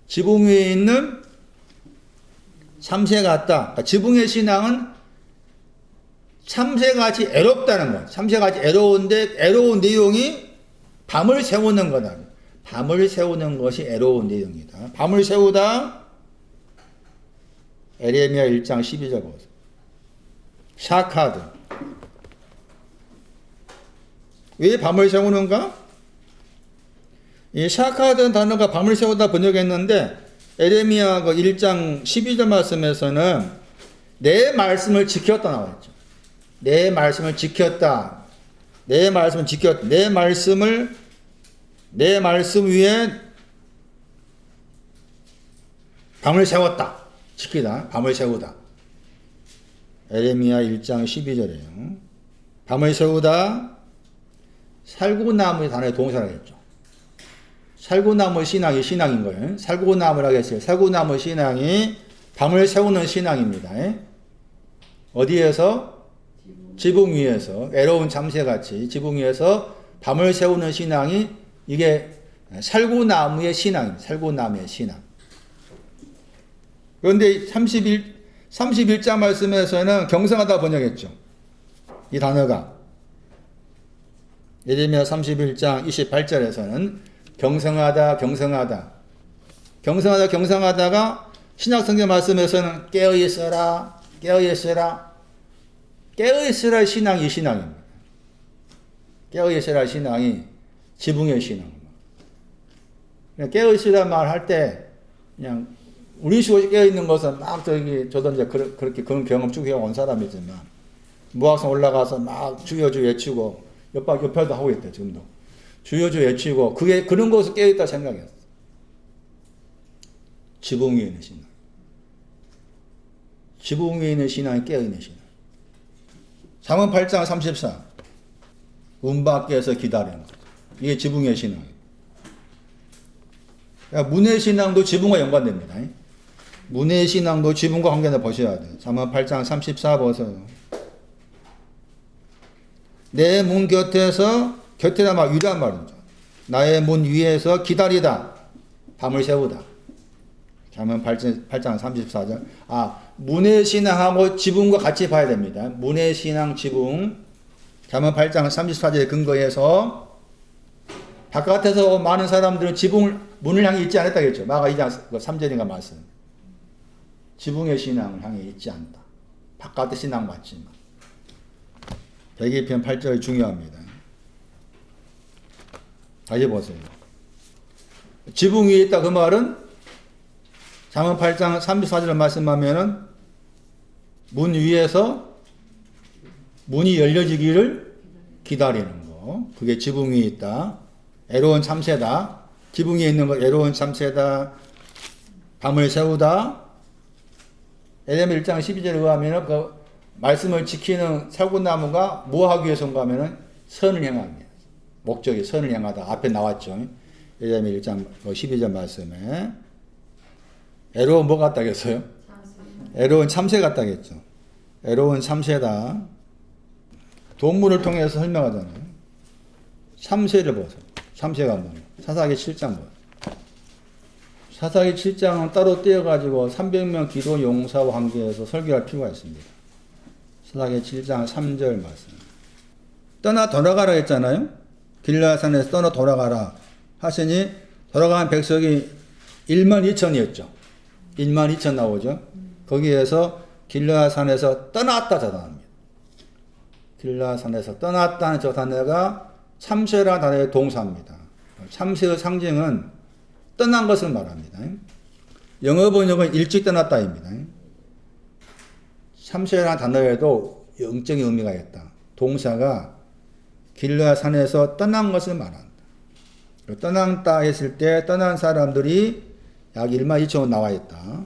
지붕 위에 있는 참새 같다. 그러니까 지붕의 신앙은 참새같이 애롭다는 거예요. 참새같이 애로운데 애로운 내용이 밤을 새우는 거다. 밤을 새우는 것이 애로운 내용이다. 밤을 새우다. 에레미야 1장 12절 보세요. 샤카드. 왜 밤을 새우는가? 이 샤카드는 단어가 밤을 새우다 번역했는데 에레미야 1장 12절 말씀에서는 내 말씀을 지켰다 나와있죠. 내 말씀을 지켰다. 내 말씀을 지켰다. 내 말씀 위에 밤을 세웠다. 지키다. 밤을 세우다. 에레미야 1장 12절이에요. 밤을 세우다. 살구나무의 단어의 동사라고 했죠. 살구나무 신앙이 신앙인 거예요. 살구나무라고 했어요. 살구나무 신앙이 밤을 세우는 신앙입니다. 어디에서? 지붕 위에서. 애로운 참새같이 지붕 위에서 밤을 세우는 신앙이 이게 살구나무의 신앙입니다. 살구나무의 신앙. 그런데 31장 말씀에서는 경성하다 번역했죠. 이 단어가. 예레미야 31장 28절에서는 경성하다가 신약성경 말씀에서는 깨어있어라 신앙이 신앙입니다. 깨어있어라 신앙이 지붕의 신앙입니다. 깨어있으라 말할 때 그냥 우리 식으로 깨어있는 것은 막 저도 이제 그렇게 그런 경험 쭉 해온 사람이지만 무학산 올라가서 막 주여주 외치고 옆에도 하고 있대 지금도 주여주 외치고 그게 그런 것을 깨어있다 생각했어. 지붕 위에 있는 신앙. 지붕 위에 있는 신앙이 깨어있는 신앙. 잠언 8장 34 문 밖에서 기다리는 것. 이게 지붕의 신앙이에요. 그러니까 문의 신앙도 지붕과 연관됩니다. 문의 신앙도 지붕과 관계를 보셔야 돼요. 잠언 8장 34 보세요. 내 문 곁에다 막 위란 말이죠. 나의 문 위에서 기다리다. 밤을 새우다. 잠언 8장 34절. 문의 신앙하고 지붕과 같이 봐야 됩니다. 문의 신앙 지붕. 잠언 8장 34절에 근거해서 바깥에서 많은 사람들은 문을 향해 있지 않았다겠죠. 마가 2장 3절인가 말씀. 지붕의 신앙을 향해 있지 않다. 바깥의 신앙 맞지만. 102편 8절이 중요합니다. 다시 보세요. 지붕 위에 있다 그 말은 잠언 8장 34절을 말씀하면은 문 위에서 문이 열려지기를 기다리는 거. 그게 지붕 위에 있다. 애로운 참새다. 지붕 위에 있는 거 애로운 참새다. 밤을 새우다. 에레미야 1장 12절에 의하면 그 말씀을 지키는 살구나무가 뭐 하기 위해서인가 하면은 선을 향합니다. 목적이 선을 향하다. 앞에 나왔죠. 에레미야 1장 12절 말씀에 애로운 뭐 같다겠어요? 애로운 참새 같다겠죠. 애로운 참새다. 동물을 통해서 설명하잖아요. 참새를 보세요. 참새가 뭐예요? 사사기 7장 뭐예요? 사사기 7장은 따로 떼어가지고 300명 기도 용사와 관계해서 설교할 필요가 있습니다. 사사기 7장 3절 말씀. 떠나 돌아가라 했잖아요. 길라산에서 떠나 돌아가라 하시니 돌아간 백성이 1만 2천이었죠. 1만 2천 나오죠. 거기에서 길라산에서 떠났다 저 단어입니다. 길라산에서 떠났다는 저 단어가 참새라는 단어의 동사입니다. 참새의 상징은 떠난 것을 말합니다. 영어 번역은 일찍 떠났다입니다. 참새라는 단어에도 영적인 의미가 있다. 동사가 길라산에서 떠난 것을 말한다. 떠난다 했을 때 떠난 사람들이 약 1만 2천원 나와 있다.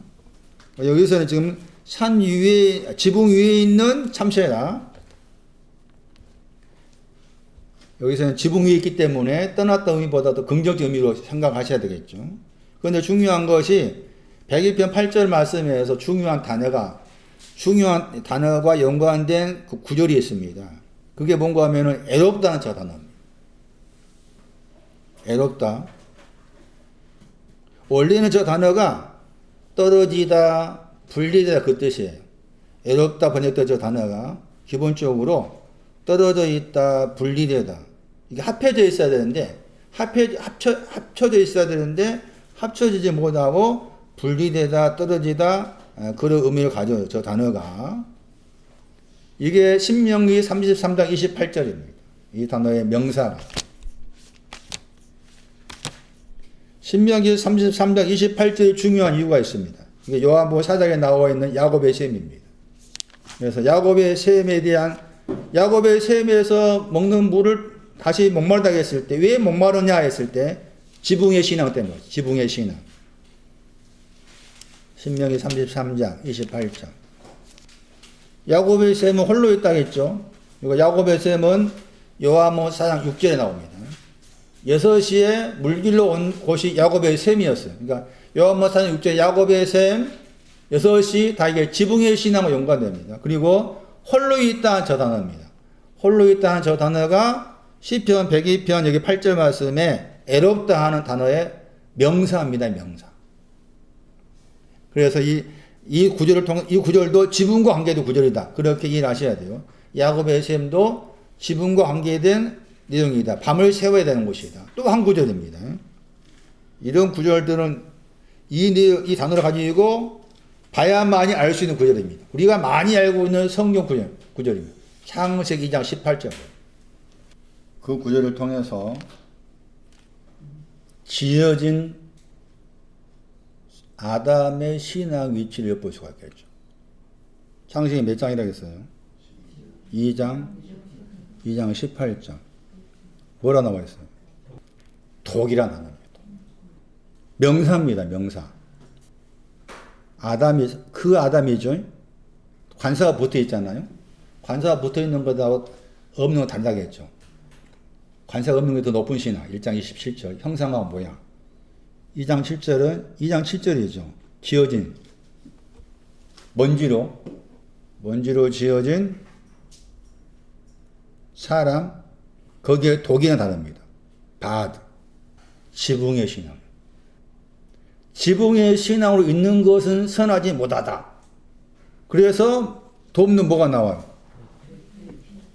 여기서는 지금 산 위에, 지붕 위에 있는 참새다. 여기서는 지붕 위에 있기 때문에 떠났다 의미보다도 긍정적 의미로 생각하셔야 되겠죠. 그런데 중요한 것이 101편 8절 말씀에서 중요한 단어가 연관된 그 구절이 있습니다. 그게 뭔가 하면은 애롭다는 저 단어입니다. 애롭다. 원래는 저 단어가 떨어지다, 분리되다 그 뜻이에요. 애롭다 번역된 저 단어가 기본적으로 떨어져 있다, 분리되다. 이게 합해져 있어야 되는데, 합쳐져 있어야 되는데, 합쳐지지 못하고 분리되다, 떨어지다, 그런 의미를 가져요. 저 단어가. 이게 신명기 33장 28절입니다. 이 단어의 명사가. 신명기 33장 28절에 중요한 이유가 있습니다. 이게 요한복음 4장에 나와 있는 야곱의 셈입니다. 그래서 야곱의 셈에 대한 야곱의 셈에서 먹는 물을 다시 목마르다고 했을 때 왜 목마르냐 했을 때 지붕의 신앙 때문에 지붕의 신앙. 신명기 33장 28절. 야곱의 셈은 홀로 있다고 했죠. 그리고 야곱의 셈은 요한복음 4장 6절에 나옵니다. 6시에 물길로 온 곳이 야곱의 셈이었어요. 그러니까 요한복음 4장 6절에 야곱의 셈, 6시 다 이게 지붕의 신앙과 연관됩니다. 그리고 홀로 있다는 저 단어입니다. 홀로 있다는 저 단어가 시편 102편 여기 8절 말씀에 애롭다 하는 단어의 명사입니다. 명사. 그래서 이 구절을 통해 이 구절도 지붕과 관계된 구절이다. 그렇게 이해하셔야 돼요. 야곱의 셈도 지붕과 관계된 내용이다. 밤을 세워야 되는 곳이다. 또 한 구절입니다. 이런 구절들은 이 단어를 가지고 봐야만이 알 수 있는 구절입니다. 우리가 많이 알고 있는 성경 구절입니다. 창세기 2장 18절. 그 구절을 통해서 지어진 아담의 신앙 위치를 엿볼 수가 있겠죠. 창세기 몇 장이라고 했어요? 2장 18장. 뭐라 나와 있어요? 독이란 단어입니다. 명사입니다. 명사. 그 아담이죠. 관사가 붙어 있잖아요. 관사가 붙어 있는 것하고 없는 건 다르다고 했죠. 관사가 없는 게 더 높은 신화. 1장 27절. 형상과 모양. 2장 7절이죠. 지어진. 먼지로 지어진 사람. 거기에 독이라는 단어입니다. 바드. 지붕의 신앙. 지붕의 신앙으로 있는 것은 선하지 못하다. 그래서 돕는 뭐가 나와요?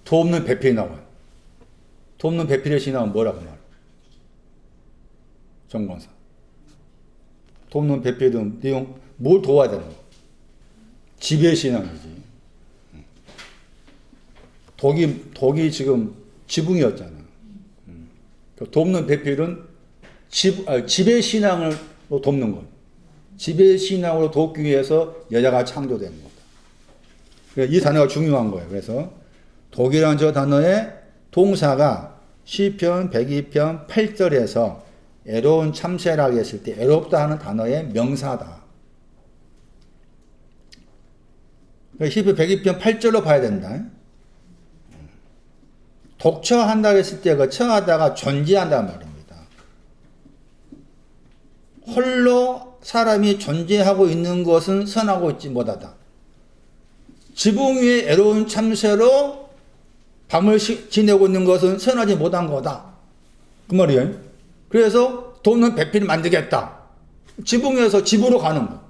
돕는 배필이 나와요. 돕는 배필의 신앙은 뭐라고 말해요? 정권사. 돕는 배필은 내용 뭘 도와야 되는 거? 지배 신앙이지. 독이 지금 지붕이었잖아. 돕는 배필은 지배 신앙을 돕는 것. 지배 신앙으로 돕기 위해서 여자가 창조된 거다. 이 단어가 중요한 거예요. 그래서 독이라는 저 단어의 동사가 시편 102편 8절에서 애로운 참새라고 했을 때 애롭다 하는 단어의 명사다. 시편 102편 8절로 봐야 된다. 독처한다고 했을 때 그 처하다가 존재한다는 말입니다. 홀로 사람이 존재하고 있는 것은 선하고 있지 못하다. 지붕 위에 애로운 참새로 밤을 지내고 있는 것은 선하지 못한 거다. 그 말이에요. 그래서 돕는 배필을 만들겠다. 지붕에서 집으로 가는 거.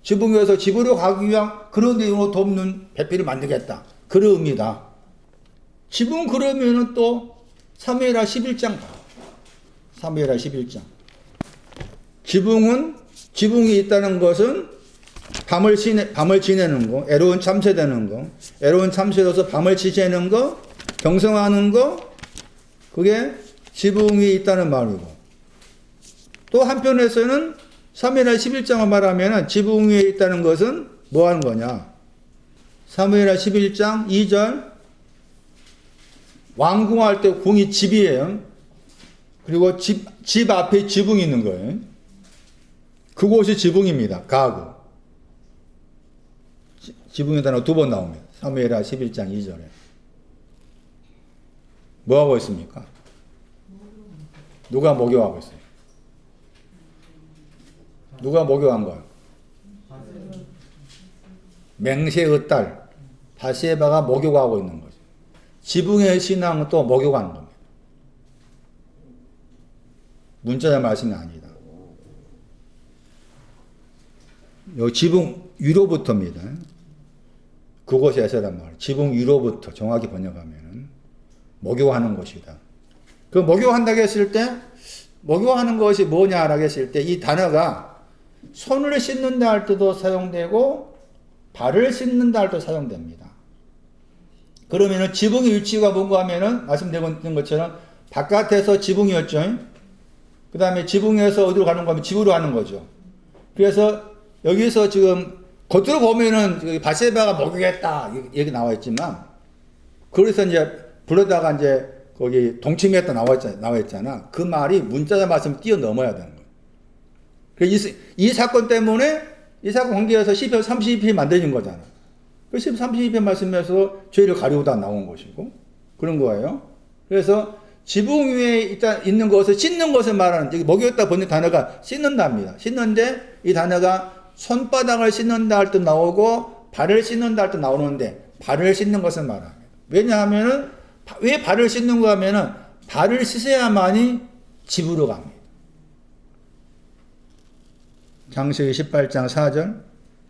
지붕에서 집으로 가기 위한 그런 내용으로 돕는 배필을 만들겠다. 그런 의미다. 지붕 그러면은 또 사무엘하 11장 봐. 사무엘하 11장. 지붕이 있다는 것은 밤을 지내는 거, 애로운 참새되는 거, 애로운 참새로서 밤을 지새는 거, 경성하는 거, 그게 지붕이 있다는 말이고. 또 한편에서는 사무엘하 11장을 말하면 지붕 위에 있다는 것은 뭐 하는 거냐. 사무엘하 11장 2절 왕궁할 때 궁이 집이에요. 그리고 집 앞에 지붕이 있는 거예요. 그곳이 지붕입니다. 가구. 지붕의 단어 2번 나옵니다. 사무엘하 11장 2절에. 뭐 하고 있습니까? 누가 목욕하고 있어요? 누가 목욕한 거예요? 맹세의 딸 바세바가 목욕하고 있는 거죠. 지붕의 신앙은 또 목욕하는 겁니다. 문자의 말씀이 아니다. 요 지붕 위로부터입니다. 그곳에서란 말. 지붕 위로부터 정확히 번역하면 목욕하는 것이다. 그 목욕한다고 했을 때 목욕하는 것이 뭐냐라고 했을 때 이 단어가 손을 씻는다 할 때도 사용되고 발을 씻는다 할 때도 사용됩니다. 그러면은 지붕의 위치가 뭔가 하면은 말씀드린 것처럼 바깥에서 지붕이었죠. 그 다음에 지붕에서 어디로 가는 거면 집으로 가는 거죠. 그래서 여기서 지금 겉으로 보면은 바세바가 목욕했다 얘기 나와 있지만 그래서 이제 불러다가 이제 거기 동침했다 나와 있잖아. 그 말이 문자의 말씀을 뛰어넘어야 되는 거예요. 그래서 이 사건 때문에 이 사건 관계에서 시편 32편 만들어진 거잖아. 그 시편 32편 말씀에서 죄를 가리우다 나온 것이고 그런 거예요. 그래서 지붕 위에 있는 것을 씻는 것을 말하는 여기 목욕했다 보는 단어가 씻는다입니다. 씻는데 이 단어가 손바닥을 씻는다 할 때 나오고 발을 씻는다 할 때 나오는데 발을 씻는 것을 말합니다. 왜냐하면은 왜 발을 씻는가 하면은 발을 씻어야만이 집으로 갑니다. 창세기 18장 4절,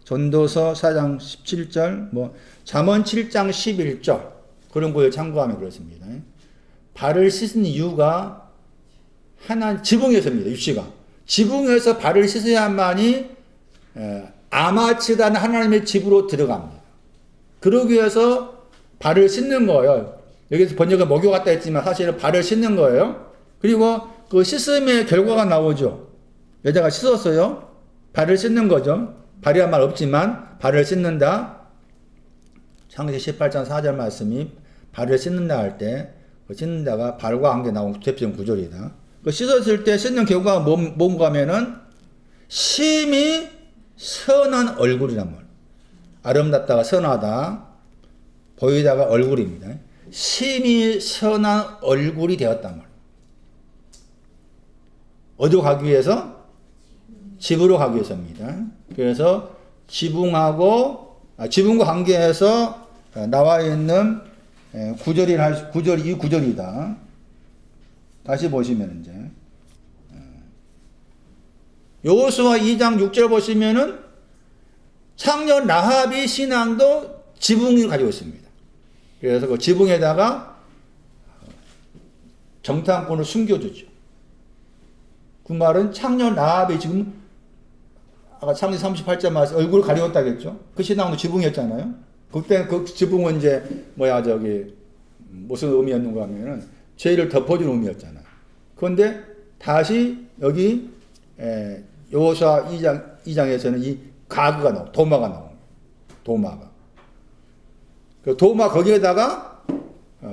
전도서 4장 17절, 잠언 7장 11절 그런 거를 참고하면 그렇습니다. 발을 씻은 이유가 지붕에서입니다. 위치가 지붕에서 발을 씻어야만이 아마치다는 하나님의 집으로 들어갑니다. 그러기 위해서 발을 씻는 거예요. 여기서 번역은 목욕 같다 했지만 사실은 발을 씻는 거예요. 그리고 그 씻음의 결과가 나오죠. 여자가 씻었어요. 발을 씻는 거죠. 발이란 말 없지만 발을 씻는다. 창세기 18장 4절 말씀이 발을 씻는다 할 때 그 씻는다가 발과 관계 나온 대표적 구절이다. 그 씻었을 때 씻는 결과가 뭔가 하면은 심히 선한 얼굴이란 말. 아름답다가 선하다. 보이다가 얼굴입니다. 심히 선한 얼굴이 되었단 말. 어디로 가기 위해서? 집으로 가기 위해서입니다. 그래서 지붕과 관계해서 나와 있는 구절이 이 구절이다. 다시 보시면 이제 여호수아 2장 6절 보시면은 창녀 라합의 신앙도 지붕이 가지고 있습니다. 그래서 그 지붕에다가 정탐꾼을 숨겨주죠. 그 말은 창녀 라합이 지금 아까 창세기 38절 말씀 얼굴을 가리웠다겠죠. 그 신앙도 지붕이었잖아요. 그때 그 지붕은 이제 무슨 의미였는가 하면은 죄를 덮어준 의미였잖아. 그런데 다시 여기 여호수아 2장에서는 이 가그가 나와, 도마가 나옵니다. 도마가. 그 도마 거기에다가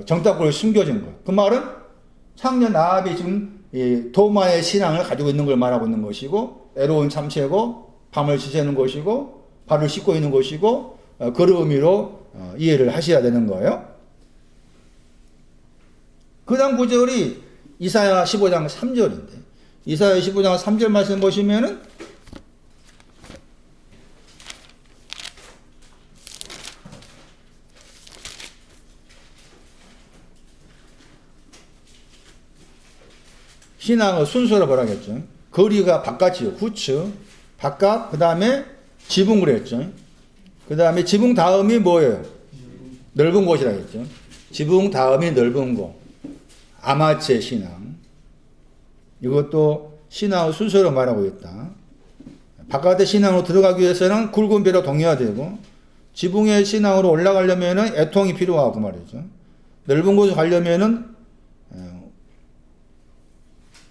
정탐꾼을 숨겨진 거예요. 그 말은 창녀 라합이 지금 이 도마의 신앙을 가지고 있는 걸 말하고 있는 것이고 애로운 참새고 밤을 지새는 것이고 발을 씻고 있는 것이고 그런 의미로 이해를 하셔야 되는 거예요. 그 다음 구절이 이사야 15장 3절인데 이사야 15장 3절 말씀 보시면은 신앙의 순서로 보라겠죠. 거리가 바깥이요. 후측, 바깥, 그 다음에 지붕 그랬죠. 그 다음에 지붕 다음이 뭐예요? 넓은 곳이라겠죠. 지붕 다음이 넓은 곳. 아마체 신앙. 이것도 신앙의 순서로 말하고 있다. 바깥의 신앙으로 들어가기 위해서는 굵은 배로 동해야 되고, 지붕의 신앙으로 올라가려면은 애통이 필요하고 말이죠. 넓은 곳에 가려면은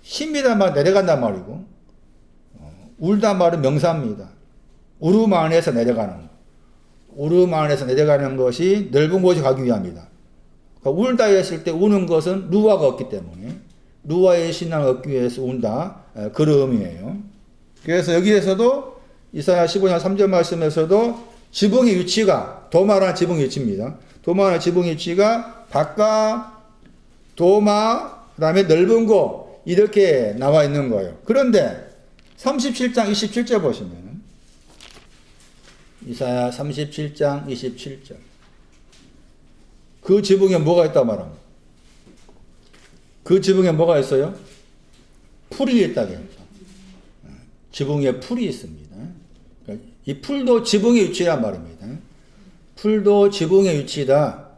힘이란 말 내려간단 말이고, 울단 말은 명사입니다. 울음 안에서 내려가는 거. 울음 안에서 내려가는 것이 넓은 곳에 가기 위함이다. 그러니까 울다 했을 때 우는 것은 루아가 없기 때문에 루아의 신앙을 얻기 위해서 운다. 그런 의미예요. 그래서 여기에서도 이사야 15장 3절 말씀에서도 지붕의 위치가 도마라는 지붕의 위치입니다. 도마라는 지붕의 위치가 바깥, 도마, 그 다음에 넓은 곳 이렇게 나와 있는 거예요. 그런데 37장 27절 보시면 이사야 37장 27절 그 지붕에 뭐가 있다고 말합니다. 그 지붕에 뭐가 있어요? 풀이 있다고 했죠. 지붕에 풀이 있습니다. 이 풀도 지붕의 위치란 말입니다. 풀도 지붕의 위치다.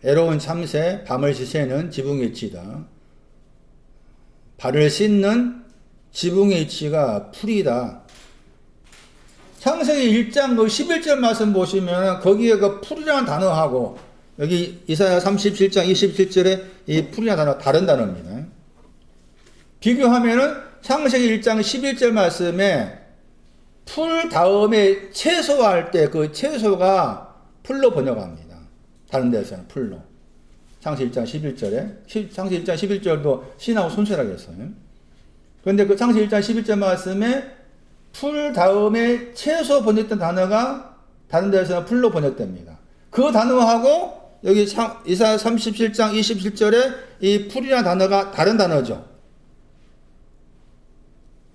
애로운 참새, 밤을 지새는 지붕의 위치다. 발을 씻는 지붕의 위치가 풀이다. 창세기 1장 그 11절 말씀 보시면 거기에 그 풀이라는 단어하고 여기 이사야 37장 27절에 이 풀이라는 단어 다른 단어입니다. 비교하면은 창세기 1장 11절 말씀에 풀 다음에 채소할 때 그 채소가 풀로 번역합니다. 다른 데서는 풀로. 창세기 1장 11절에 창세기 1장 11절도 신하고 순서라고 했어요. 그런데 그 창세기 1장 11절 말씀에 풀 다음에 채소 번역된 단어가 다른 데서는 풀로 번역됩니다. 그 단어하고 여기 이사야 37장 27절에 이 풀이라는 단어가 다른 단어죠.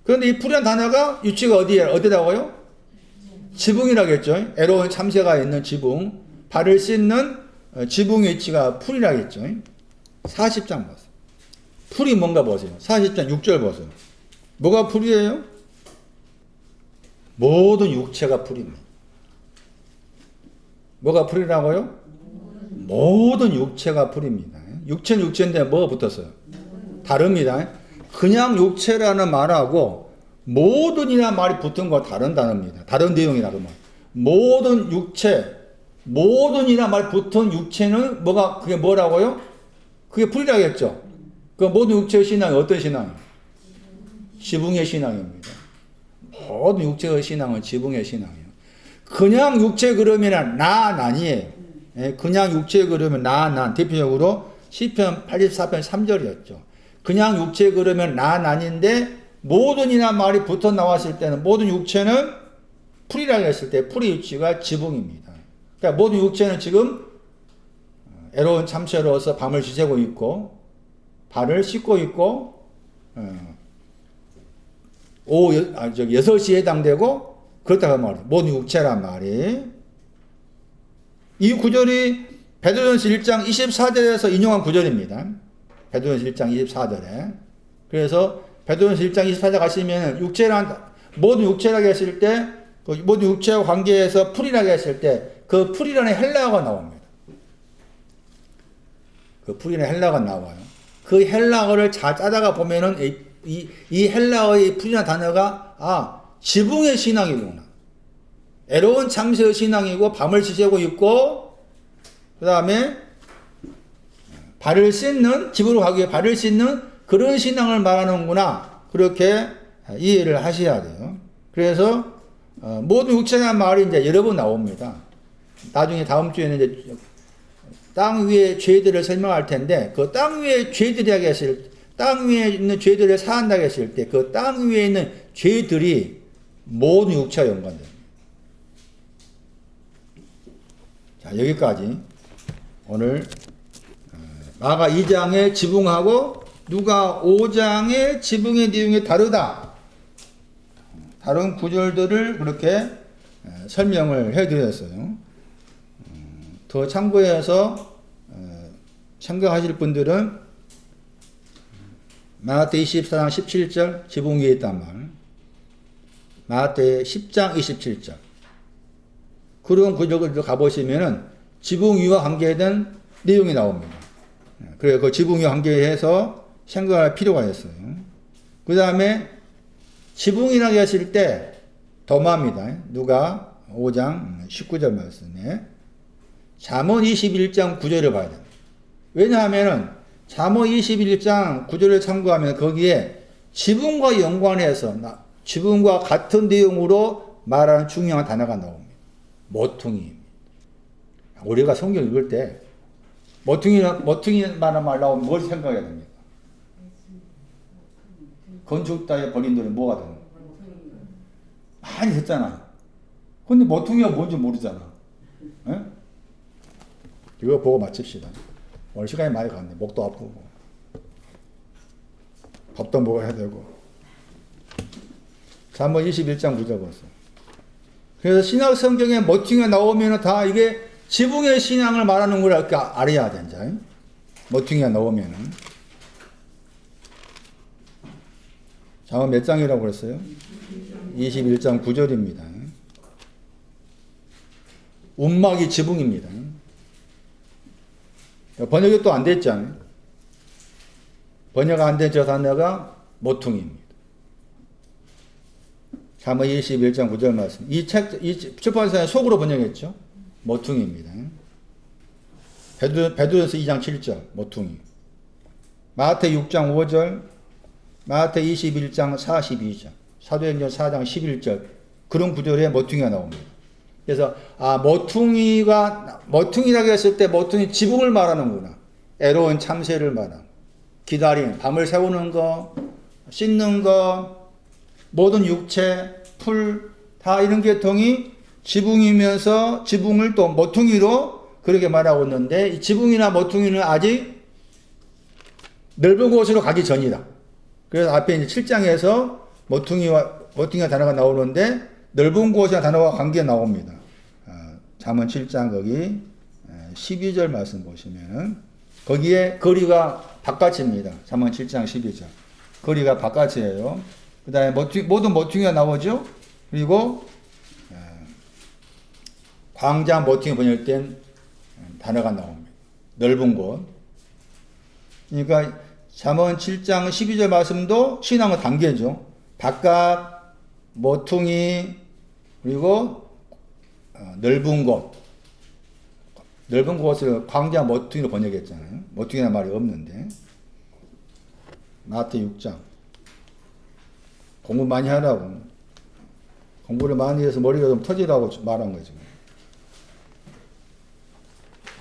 그런데 이 풀이라는 단어가 위치가 어디라고요? 지붕이라겠죠. 애로운 참새가 있는 지붕, 발을 씻는 지붕의 위치가 풀이라겠죠. 40장 보세요. 풀이 뭔가 보세요. 40장 6절 보세요. 뭐가 풀이에요? 모든 육체가 풀입니다. 뭐가 풀이라고요? 모든 육체가 풀입니다. 육체는 육체인데 뭐가 붙었어요? 다릅니다. 그냥 육체라는 말하고 모든이라는 말이 붙은 거 다른 단어입니다. 다른 내용이라고 말. 모든 육체, 모든이라는 말이 붙은 육체는 그게 뭐라고요? 그게 풀이라겠죠. 그 모든 육체의 신앙이 어떤 신앙이에요? 지붕의 신앙입니다. 모든 육체의 신앙은 지붕의 신앙이에요. 그냥 육체 그러면 난이에요. 그냥 육체 그러면 난. 대표적으로 시편 84편 3절이었죠. 그냥 육체 그러면 난인데 모든이란 말이 붙어 나왔을 때는 모든 육체는 풀이라고 했을 때 풀의 위치가 지붕입니다. 그러니까 모든 육체는 지금 애로운 참새로서 밤을 지새고 있고 발을 씻고 있고 6시에 해당되고 그렇다고 말이에요. 모든 육체란 말이. 이 구절이 베드로전서 1장 24절에서 인용한 구절입니다. 베드로전서 1장 24절에. 그래서 베드로전서 1장 24절 가시면 모든 육체라고 했을 때 모든 육체와 관계해서 풀이라고 했을 때 그 풀이라는 헬라어가 나옵니다. 그 풀이라는 헬라어가 나와요. 그 헬라어를 잘 짜다가 보면은 이 헬라어의 풀이라는 단어가 지붕의 신앙이구나. 애로운 참새의 신앙이고 밤을 지새고 있고 그 다음에 발을 씻는 집으로 가기 위해 발을 씻는 그런 신앙을 말하는구나. 그렇게 이해를 하셔야 돼요. 그래서 모든 육체라는 말이 이제 여러 번 나옵니다. 나중에 다음 주에는 이제 땅 위의 죄들을 설명할 텐데 그 땅 위의 죄들이라고 했을 때 땅 위에 있는 죄들을 사한다고 했을 때 그 땅 위에 있는 죄들이 모든 육체와 연관됩니다. 자, 여기까지 오늘 마가 2장의 지붕하고 누가 5장의 지붕의 내용이 다르다. 다른 구절들을 그렇게 설명을 해드렸어요. 더 참고해서 참고하실 분들은 마태 24장 17절 지붕 위에 있단 말. 마태 10장 27절. 그런 구절을 가보시면은 지붕 위와 관계된 내용이 나옵니다. 그래서 그 지붕 위와 관계해서 생각할 필요가 있어요. 그 다음에 지붕이라고 했을 때 더마입니다. 누가 5장 19절 말씀에 잠언 21장 9절을 봐야 됩니다. 왜냐하면은 잠언 21장 9절을 참고하면 거기에 지붕과 연관해서 지붕과 같은 내용으로 말하는 중요한 단어가 나옵니다. 모퉁이입니다. 우리가 성경 읽을 때 모퉁이만한 말 나오면 뭘 생각해야 됩니까? 건축 따위에 버린 돈이 뭐가 되는 거예요? 많이 듣잖아요. 근데 모퉁이가 뭔지 모르잖아. 에? 이거 보고 마칩시다. 오늘 시간이 많이 갔네. 목도 아프고 밥도 먹어야 되고. 잠언 21장 9절 보세요. 그래서 신약 성경에 모퉁이가 나오면 다 이게 지붕의 신앙을 말하는 걸 알아야 된다. 모퉁이가 나오면은. 잠언 몇 장이라고 그랬어요? 21장 9절입니다. 움막이 지붕입니다. 번역이 또 안 됐잖아요. 번역 안 된 저 단어가 모퉁이입니다. 잠언 21장 9절 말씀. 이 출판사에 속으로 번역했죠. 모퉁이입니다. 베드로전서 2장 7절 모퉁이. 마태 6장 5절, 마태 21장 42절, 사도행전 4장 11절 그런 구절에 모퉁이가 나옵니다. 그래서 모퉁이라고 했을 때 모퉁이 지붕을 말하는구나. 애로운 참새를 말하는 기다림, 밤을 새우는 거, 씻는 거, 모든 육체, 풀 다 이런 계통이 지붕이면서 지붕을 또 모퉁이로 그렇게 말하고 있는데 이 지붕이나 모퉁이는 아직 넓은 곳으로 가기 전이다. 그래서 앞에 이제 7장에서 모퉁이와 단어가 나오는데 넓은 곳이나 단어와 관계 나옵니다. 잠언 7장 거기 12절 말씀 보시면은 거기에 거리가 바깥입니다. 잠언 7장 12절. 거리가 바깥이에요. 그 다음에 모든 모퉁이가 나오죠. 그리고 광장 모퉁이 번역된 단어가 나옵니다. 넓은 곳. 그러니까 잠언 7장 12절 말씀도 신앙의 단계죠. 바깥, 모퉁이, 그리고 넓은 곳. 넓은 곳을 광장 모퉁이로 번역했잖아요. 모퉁이라는 말이 없는데. 마태 6장. 공부 많이 하라고. 공부를 많이 해서 머리가 좀 터지라고 말한 거죠.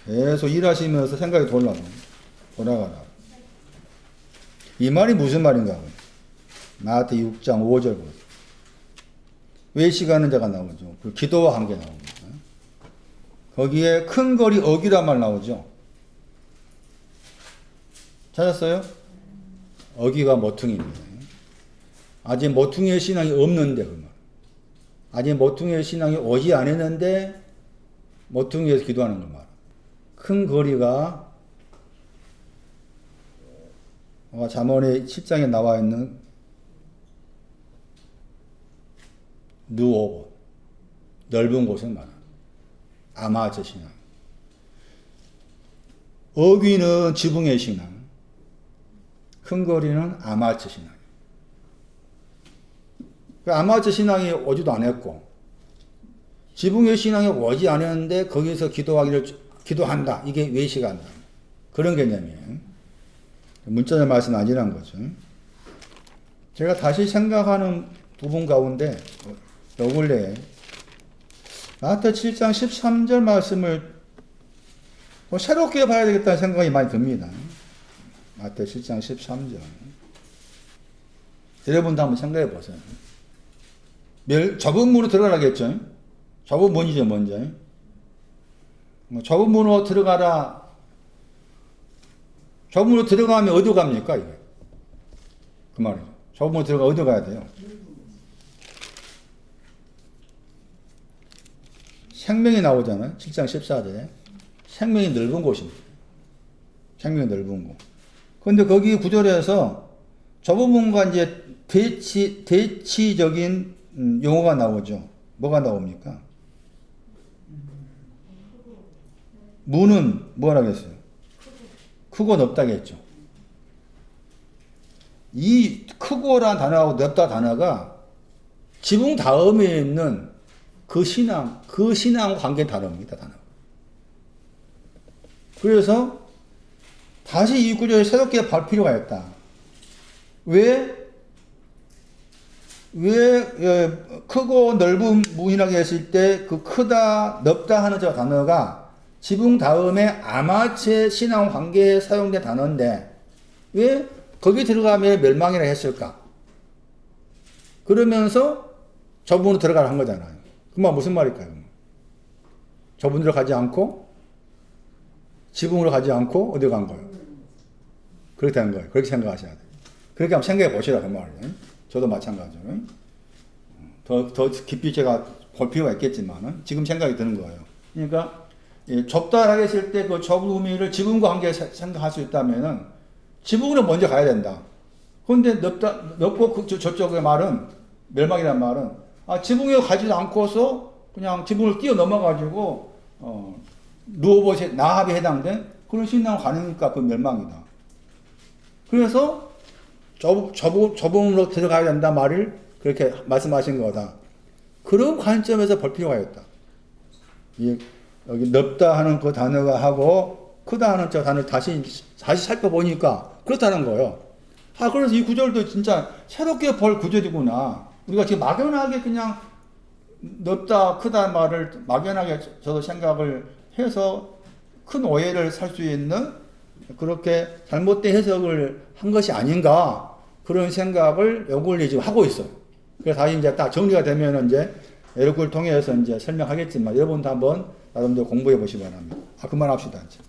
계속 일하시면서 생각이 돌아가라. 이 말이 무슨 말인가? 마태 6장 5절 보세요. 외식하는 자가 나오죠. 그 기도와 관계 나옵니다. 거기에 큰 거리 어기란 말 나오죠. 찾았어요? 어기가 모퉁이입니다. 아직 모퉁이의 신앙이 없는데 그 말. 아직 모퉁이의 신앙이 오지 않았는데 모퉁이에서 기도하는 걸 말. 큰 거리가 잠언의 7장에 나와 있는 누오곳 넓은 곳을 말합니다. 아마저 신앙. 어귀는 지붕의 신앙. 큰 거리는 아마저 신앙. 그 아마저 신앙이 오지도 않았고 지붕의 신앙이 오지 않았는데 거기서 기도한다. 이게 외식한다. 그런 개념이에요. 문자적 말씀은 아니란 거죠. 제가 다시 생각하는 부분 가운데 요 근래에 마태 7장 13절 말씀을 새롭게 봐야 되겠다는 생각이 많이 듭니다. 마태 7장 13절. 여러분도 한번 생각해 보세요. 좁은 문으로 들어가라겠죠? 좁은 문이죠, 먼저. 좁은 문으로 들어가라. 좁은 문으로 들어가면 어디 갑니까, 이게? 그 말이죠. 좁은 문으로 들어가 어디 가야 돼요? 생명이 나오잖아요. 7장 14절에. 생명이 넓은 곳입니다. 생명이 넓은 곳. 그런데 거기 구절에서 저 부분과 이제 대치적인 용어가 나오죠. 뭐가 나옵니까? 무는 뭐라겠어요? 크고 넓다겠죠. 이 크고란 단어하고 넓다 단어가 지붕 다음에 있는 그 신앙 관계 단어입니다. 단어. 그래서 다시 이 구조를 새롭게 볼 필요가 있다. 왜 크고 넓은 문이라고 했을 때 그 크다, 넓다 하는 저 단어가 지붕 다음에 아마체 신앙 관계에 사용된 단어인데 왜 거기 들어가면 멸망이라 했을까? 그러면서 저분으로 들어가라 한 거잖아요. 그 말 무슨 말일까요? 저분으로 가지 않고 지붕으로 가지 않고 어디 간 거예요? 그렇게 되는 거예요. 그렇게 생각하셔야 돼요. 그렇게 한번 생각해 보시라 그 말이에요. 저도 마찬가지로 더 깊이 제가 볼 필요가 있겠지만은 지금 생각이 드는 거예요. 그러니까 적당하게 했을 때 그 좁은 의미를 지붕과 관계 생각할 수 있다면은 지붕으로 먼저 가야 된다. 그런데 넓고 저쪽의 말은 멸망이란 말은 지붕에 가지도 않고서 그냥 지붕을 뛰어 넘어가지고 루오봇에 나합에 해당된 그런 신앙을 가니까 그 멸망이다. 그래서 좁음으로 들어가야 된다 말을 그렇게 말씀하신 거다. 그런 관점에서 볼 필요가 있다. 여기 넓다 하는 그 단어가 하고 크다 하는 저 단어를 다시 살펴보니까 그렇다는 거예요. 그래서 이 구절도 진짜 새롭게 볼 구절이구나. 우리가 지금 막연하게 그냥 넓다 크다 말을 막연하게 저도 생각을 해서 큰 오해를 살 수 있는 그렇게 잘못된 해석을 한 것이 아닌가 그런 생각을 요걸 지금 하고 있어요. 그래서 다시 이제 딱 정리가 되면 이제 여러분을 통해서 이제 설명하겠지만 여러분도 한번 나름대로 공부해 보시기 바랍니다. 그만합시다. 이제.